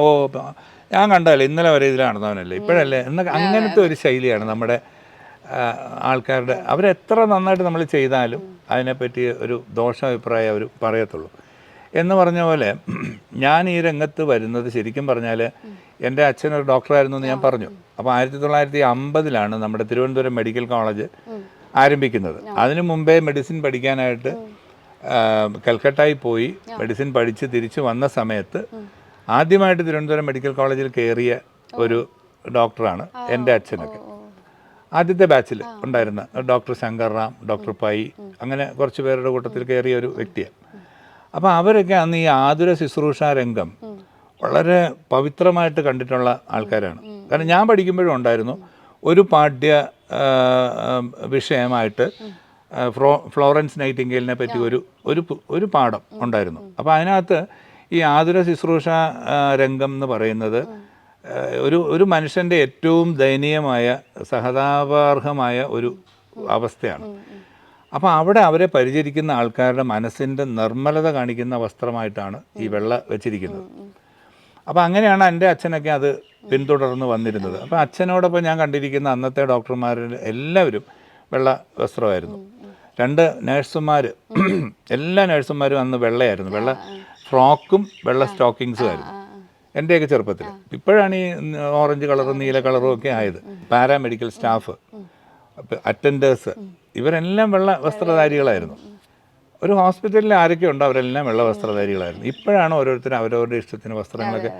ഞാൻ കണ്ടല്ലേ, ഇന്നലെ വരെ ഇതിൽ നടന്നവനല്ലേ, ഇപ്പോഴല്ലേ എന്നൊക്കെ, അങ്ങനത്തെ ഒരു ശൈലിയാണ് നമ്മുടെ ആൾക്കാരുടെ. അവരെത്ര നന്നായിട്ട് നമ്മൾ ചെയ്താലും അതിനെപ്പറ്റി ഒരു ദോഷാഭിപ്രായം അവർ പറയത്തുള്ളൂ. എന്ന് പറഞ്ഞ പോലെ ഞാൻ ഈ രംഗത്ത് വരുന്നത് ശരിക്കും പറഞ്ഞാൽ എൻ്റെ അച്ഛനൊരു ഡോക്ടറായിരുന്നു എന്ന് ഞാൻ പറഞ്ഞു. അപ്പോൾ 1950 നമ്മുടെ തിരുവനന്തപുരം മെഡിക്കൽ കോളേജ് ആരംഭിക്കുന്നത്. അതിനു മുമ്പേ മെഡിസിൻ പഠിക്കാനായിട്ട് കൽക്കട്ടയിൽ പോയി മെഡിസിൻ പഠിച്ച് തിരിച്ച് വന്ന സമയത്ത് ആദ്യമായിട്ട് തിരുവനന്തപുരം മെഡിക്കൽ കോളേജിൽ കയറിയ ഒരു ഡോക്ടറാണ് എൻ്റെ അച്ഛനൊക്കെ. ആദ്യത്തെ ബാച്ചിൽ ഉണ്ടായിരുന്ന doctor Shankar Ram, doctor pi, അങ്ങനെ കുറച്ച് പേരുടെ കൂട്ടത്തിൽ കയറിയ ഒരു വ്യക്തിയാണ്. അപ്പോൾ അവരൊക്കെ അന്ന് ഈ ആതുര ശുശ്രൂഷ രംഗം വളരെ പവിത്രമായിട്ട് കണ്ടിട്ടുള്ള ആൾക്കാരാണ്. കാരണം ഞാൻ പഠിക്കുമ്പോഴും ഉണ്ടായിരുന്നു ഒരു പാഠ്യ വിഷയമായിട്ട് ഫ്ലോറൻസ് നൈറ്റിംഗേലിനെ പറ്റി ഒരു പാഠം ഉണ്ടായിരുന്നു. അപ്പോൾ അതിനകത്ത് ഈ ആതുര ശുശ്രൂഷ രംഗം എന്ന് പറയുന്നത് ഒരു മനുഷ്യൻ്റെ ഏറ്റവും ദയനീയമായ, സഹതാപാർഹമായ ഒരു അവസ്ഥയാണ്. അപ്പോൾ അവിടെ അവരെ പരിചരിക്കുന്ന ആൾക്കാരുടെ മനസ്സിൻ്റെ നിർമ്മലത കാണിക്കുന്ന വസ്ത്രമായിട്ടാണ് ഈ വെള്ള വെച്ചിരിക്കുന്നത്. അപ്പോൾ അങ്ങനെയാണ് എൻ്റെ അച്ഛനൊക്കെ അത് പിന്തുടർന്ന് വന്നിരുന്നത്. അപ്പോൾ അച്ഛനോടൊപ്പം ഞാൻ കണ്ടിരിക്കുന്ന അന്നത്തെ ഡോക്ടർമാരിൽ എല്ലാവരും വെള്ള വസ്ത്രമായിരുന്നു. 2 നേഴ്സുമാർ, എല്ലാ നേഴ്സുമാരും അന്ന് വെള്ളയായിരുന്നു. വെള്ള ഫ്രോക്കും വെള്ള സ്റ്റോക്കിങ്സും ആയിരുന്നു എൻ്റെയൊക്കെ ചെറുപ്പത്തിൽ. ഇപ്പോഴാണ് ഈ ഓറഞ്ച് കളറും നീല കളറും ഒക്കെ ആയത്. പാരാമെഡിക്കൽ സ്റ്റാഫ്, അറ്റൻഡേഴ്സ്, ഇവരെല്ലാം വെള്ള വസ്ത്രധാരികളായിരുന്നു. ഒരു ഹോസ്പിറ്റലിൽ ആരൊക്കെ ഉണ്ടോ അവരെല്ലാം വെള്ള വസ്ത്രധാരികളായിരുന്നു. ഇപ്പോഴാണ് ഓരോരുത്തരും അവരവരുടെ ഇഷ്ടത്തിന് വസ്ത്രങ്ങളൊക്കെ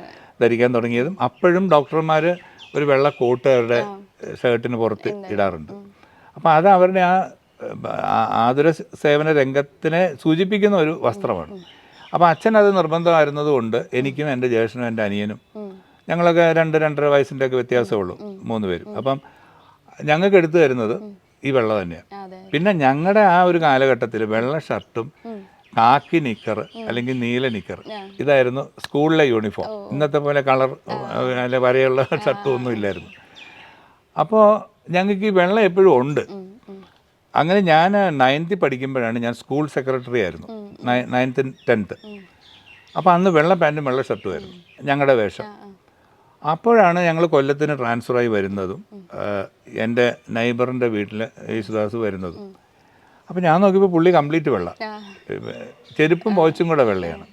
ധരിക്കാൻ തുടങ്ങിയതും. അപ്പോഴും ഡോക്ടർമാർ ഒരു വെള്ള കോട്ട് അവരുടെ ഷർട്ടിന് പുറത്ത് ഇടാറുണ്ട്. അപ്പോൾ അത് അവരുടെ ആതുര സേവന രംഗത്തിനെ സൂചിപ്പിക്കുന്ന ഒരു വസ്ത്രമാണ്. അപ്പോൾ അച്ഛൻ അത് നിർബന്ധമായിരുന്നതുകൊണ്ട് എനിക്കും എൻ്റെ ജ്യേഷ്ഠനും എൻ്റെ അനിയനും, ഞങ്ങളൊക്കെ 2-2.5 വയസ്സിൻ്റെ ഒക്കെ വ്യത്യാസമുള്ളൂ 3 പേരും. അപ്പം ഞങ്ങൾക്ക് എടുത്തു തരുന്നത് ഈ വെള്ള തന്നെയാണ്. പിന്നെ ഞങ്ങളുടെ ആ ഒരു കാലഘട്ടത്തിൽ വെള്ള ഷർട്ടും കാക്കി നിക്കർ അല്ലെങ്കിൽ നീല നിക്കർ, ഇതായിരുന്നു സ്കൂളിലെ യൂണിഫോം. ഇന്നത്തെ പോലെ കളർ അല്ലെ വരെയുള്ള ഷർട്ടും ഒന്നും ഇല്ലായിരുന്നു. അപ്പോൾ ഞങ്ങൾക്ക് ഈ വെള്ള എപ്പോഴും ഉണ്ട്. അങ്ങനെ ഞാൻ 9th പഠിക്കുമ്പോഴാണ്, ഞാൻ സ്കൂൾ സെക്രട്ടറി ആയിരുന്നു 9th and 10th. അപ്പോൾ അന്ന് വെള്ള പാൻറ്റും വെള്ള ഷർട്ടുമായിരുന്നു ഞങ്ങളുടെ വേഷം. അപ്പോഴാണ് ഞങ്ങൾ കൊല്ലത്തിന് ട്രാൻസ്ഫറായി വരുന്നതും എൻ്റെ നൈബറിൻ്റെ വീട്ടിൽ യേശുദാസ് വരുന്നതും. അപ്പോൾ ഞാൻ നോക്കിയപ്പോൾ പുള്ളി കംപ്ലീറ്റ് വെള്ള, ചെരുപ്പും പോച്ചും കൂടെ വെള്ളയാണ്.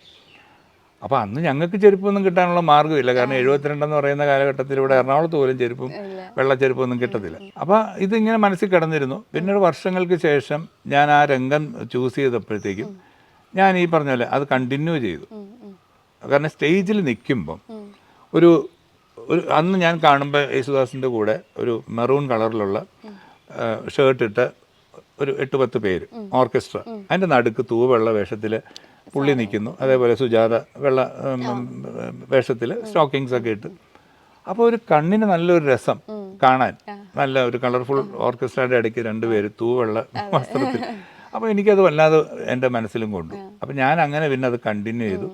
അപ്പോൾ അന്ന് ഞങ്ങൾക്ക് ചെരുപ്പൊന്നും കിട്ടാനുള്ള മാർഗ്ഗമില്ല. കാരണം 72 എന്ന് പറയുന്ന കാലഘട്ടത്തിൽ ഇവിടെ എറണാകുളത്ത് പോലും ചെരുപ്പും വെള്ള ചെരുപ്പൊന്നും കിട്ടത്തില്ല. അപ്പോൾ ഇതിങ്ങനെ മനസ്സിൽ കിടന്നിരുന്നു. പിന്നീട് വർഷങ്ങൾക്ക് ശേഷം ഞാൻ ആ രംഗം ചൂസ് ചെയ്തപ്പോഴത്തേക്കും ഞാൻ ഈ പറഞ്ഞ പോലെ അത് കണ്ടിന്യൂ ചെയ്തു. കാരണം സ്റ്റേജിൽ നിൽക്കുമ്പം ഒരു അന്ന് ഞാൻ കാണുമ്പോൾ യേശുദാസിൻ്റെ കൂടെ ഒരു മെറൂൺ കളറിലുള്ള ഷർട്ടിട്ട് ഒരു 8-10 പേര് ഓർക്കസ്ട്ര, അതിൻ്റെ നടുക്ക് തൂവെള്ള വേഷത്തിൽ പുള്ളി നിൽക്കുന്നു. അതേപോലെ സുജാത വെള്ള വേഷത്തിൽ സ്റ്റോക്കിങ്സ് ഒക്കെ ഇട്ട്. അപ്പോൾ ഒരു കണ്ണിന് നല്ലൊരു രസം കാണാൻ, നല്ല ഒരു കളർഫുൾ ഓർക്കസ്ട്രയുടെ ഇടയ്ക്ക് 2 പേര് തൂവെള്ള വസ്ത്രത്തിൽ. അപ്പോൾ എനിക്കത് വല്ലാതെ എൻ്റെ മനസ്സിലും കൊണ്ടു. അപ്പോൾ ഞാൻ അങ്ങനെ പിന്നെ അത് കണ്ടിന്യൂ ചെയ്തു.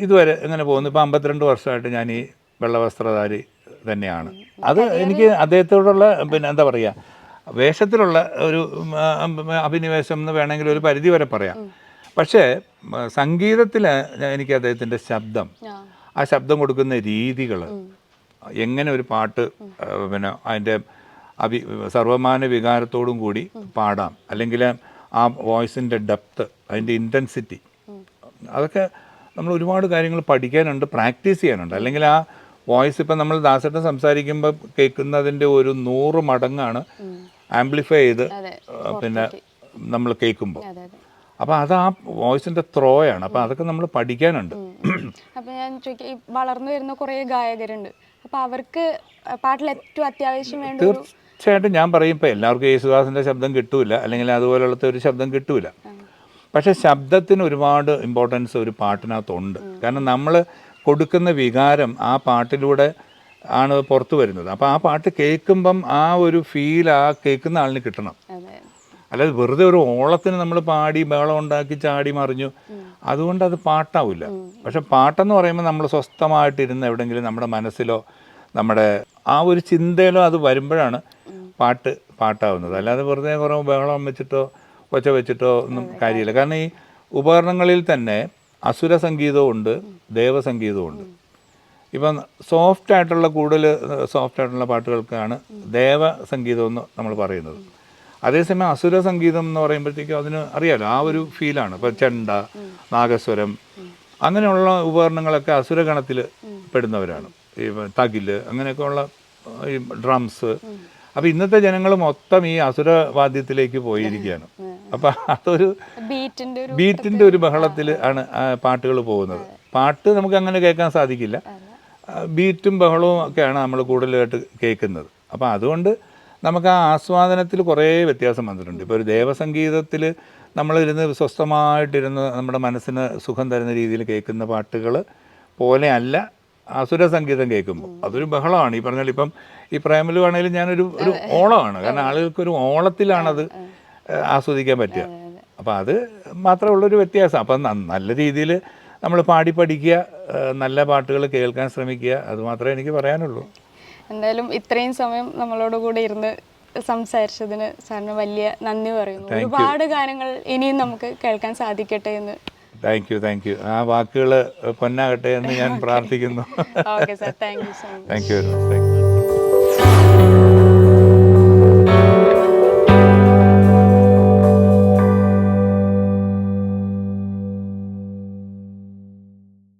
ഇതുവരെ ഇങ്ങനെ പോകുന്നു. ഇപ്പോൾ 52 വർഷമായിട്ട് ഞാൻ ഈ വെള്ള വസ്ത്രധാരി തന്നെയാണ്. അത് എനിക്ക് അദ്ദേഹത്തോടുള്ള പിന്നെ എന്താ പറയുക, വേഷത്തിലുള്ള ഒരു അഭിനിവേശം എന്ന് വേണമെങ്കിൽ ഒരു പരിധി വരെ പറയാം. പക്ഷേ സംഗീതത്തിൽ എനിക്ക് അദ്ദേഹത്തിൻ്റെ ശബ്ദം, ആ ശബ്ദം കൊടുക്കുന്ന രീതികൾ, എങ്ങനെ ഒരു പാട്ട് പിന്നെ അതിൻ്റെ സർവമാന വികാരത്തോടും കൂടി പാടാം, അല്ലെങ്കിൽ ആ വോയിസിൻ്റെ ഡെപ്ത്ത്, അതിൻ്റെ ഇൻറ്റൻസിറ്റി, അതൊക്കെ നമ്മൾ ഒരുപാട് കാര്യങ്ങൾ പഠിക്കാനുണ്ട്, പ്രാക്ടീസ് ചെയ്യാനുണ്ട്. അല്ലെങ്കിൽ ആ വോയിസ് ഇപ്പം നമ്മൾ ദാസേട്ടൻ സംസാരിക്കുമ്പോൾ കേൾക്കുന്നതിൻ്റെ ഒരു 100 മടങ്ങാണ് ആംപ്ലിഫൈ ചെയ്ത് പിന്നെ നമ്മൾ കേൾക്കുമ്പോൾ. അപ്പോൾ അത് ആ വോയിസിൻ്റെ ത്രോയാണ്. അപ്പോൾ അതൊക്കെ നമ്മൾ പഠിക്കാനുണ്ട്. അപ്പോൾ ഞാൻ ചോദിക്കാം, ഈ വളർന്നു വരുന്ന കുറേ ഗായകരുണ്ട്, അപ്പോൾ അവർക്ക് പാട്ടിൽ ഏറ്റവും അത്യാവശ്യം വേണ്ട തീർച്ചയായിട്ടും ഞാൻ പറയും, ഇപ്പോൾ എല്ലാവർക്കും യേശുദാസിൻ്റെ ശബ്ദം കിട്ടൂല, അല്ലെങ്കിൽ അതുപോലുള്ളത്തെ ഒരു ശബ്ദം കിട്ടൂല. പക്ഷേ ശബ്ദത്തിന് ഒരുപാട് ഇമ്പോർട്ടൻസ് ഒരു പാട്ടിനകത്തുണ്ട്. കാരണം നമ്മൾ കൊടുക്കുന്ന വികാരം ആ പാട്ടിലൂടെ ആണ് പുറത്തു വരുന്നത്. അപ്പോൾ ആ പാട്ട് കേൾക്കുമ്പം ആ ഒരു ഫീൽ ആ കേൾക്കുന്ന ആളിന് കിട്ടണം. അല്ലാതെ വെറുതെ ഒരു ഓളത്തിന് നമ്മൾ പാടി ബഹളം ഉണ്ടാക്കി ചാടി മറിഞ്ഞു, അതുകൊണ്ട് അത് പാട്ടാവില്ല. പക്ഷെ പാട്ടെന്ന് പറയുമ്പോൾ നമ്മൾ സ്വസ്ഥമായിട്ടിരുന്ന് എവിടെയെങ്കിലും നമ്മുടെ മനസ്സിലോ നമ്മുടെ ആ ഒരു ചിന്തയിലോ അത് വരുമ്പോഴാണ് പാട്ടാവുന്നത്. അല്ലാതെ വെറുതെ കുറേ ബഹളം വെച്ചിട്ടോ ഒച്ച വെച്ചിട്ടോ ഒന്നും കാര്യമില്ല. കാരണം ഈ ഉപകരണങ്ങളിൽ തന്നെ അസുര സംഗീതമുണ്ട്, ദേവസംഗീതമുണ്ട്. ഇപ്പം സോഫ്റ്റായിട്ടുള്ള കൂടുതൽ സോഫ്റ്റായിട്ടുള്ള പാട്ടുകൾക്കാണ് ദേവസംഗീതം എന്ന് നമ്മൾ പറയുന്നത്. അതേസമയം അസുര സംഗീതം എന്ന് പറയുമ്പോഴത്തേക്കും അതിന് അറിയാലോ, ആ ഒരു ഫീലാണ്. ഇപ്പോൾ ചെണ്ട, നാഗസ്വരം, അങ്ങനെയുള്ള ഉപകരണങ്ങളൊക്കെ അസുരഗണത്തിൽ പെടുന്നവരാണ്. ഈ തകില്, അങ്ങനെയൊക്കെ ഉള്ള ഈ ഡ്രംസ്. അപ്പോൾ ഇന്നത്തെ ജനങ്ങൾ മൊത്തം ഈ അസുരവാദ്യത്തിലേക്ക് പോയിരിക്കുകയാണ്. അപ്പം അതൊരു ബീറ്റിൻ്റെ ഒരു ബഹളത്തിൽ ആണ് പാട്ടുകൾ പോകുന്നത്. പാട്ട് നമുക്ക് അങ്ങനെ കേൾക്കാൻ സാധിക്കില്ല, ബീറ്റും ബഹളവും ഒക്കെയാണ് നമ്മൾ കൂടുതലായിട്ട് കേൾക്കുന്നത്. അപ്പോൾ അതുകൊണ്ട് നമുക്ക് ആ ആസ്വാദനത്തിൽ കുറേ വ്യത്യാസം വന്നിട്ടുണ്ട്. ഇപ്പോൾ ഒരു ദേവസംഗീതത്തിൽ നമ്മളിരുന്ന് സ്വസ്ഥമായിട്ടിരുന്ന് നമ്മുടെ മനസ്സിന് സുഖം തരുന്ന രീതിയിൽ കേൾക്കുന്ന പാട്ടുകൾ പോലെ അല്ല അസുര സംഗീതം കേൾക്കുമ്പോൾ. അതൊരു ബഹളമാണ്. ഈ പറഞ്ഞാൽ ഇപ്പം ഈ പ്രേമലു ആണെങ്കിലും ഞാനൊരു ഓളമാണ്. കാരണം ആളുകൾക്കൊരു ഓളത്തിലാണത് ആസ്വദിക്കാൻ പറ്റുക. അപ്പോൾ അത് മാത്രമേ ഉള്ളൊരു വ്യത്യാസം. അപ്പം നല്ല രീതിയിൽ നമ്മൾ പാടി പഠിക്കുക, നല്ല പാട്ടുകൾ കേൾക്കാൻ ശ്രമിക്കുക, അതുമാത്രമേ എനിക്ക് പറയാനുള്ളൂ. എന്തായാലും ഇത്രയും സമയം നമ്മളോട് കൂടെ ഇരുന്ന് സംസാരിച്ചതിന് സാറിന് വലിയ നന്ദി പറയുന്നു. ഒരുപാട് ഗാനങ്ങൾ ഇനിയും നമുക്ക് കേൾക്കാൻ സാധിക്കട്ടെ എന്ന്. Thank you. ആ വാക്കുകൾ പൊന്നാകട്ടെ എന്ന് ഞാൻ പ്രാർത്ഥിക്കുന്നു. Okay sir, thank you so much. Thank you very much.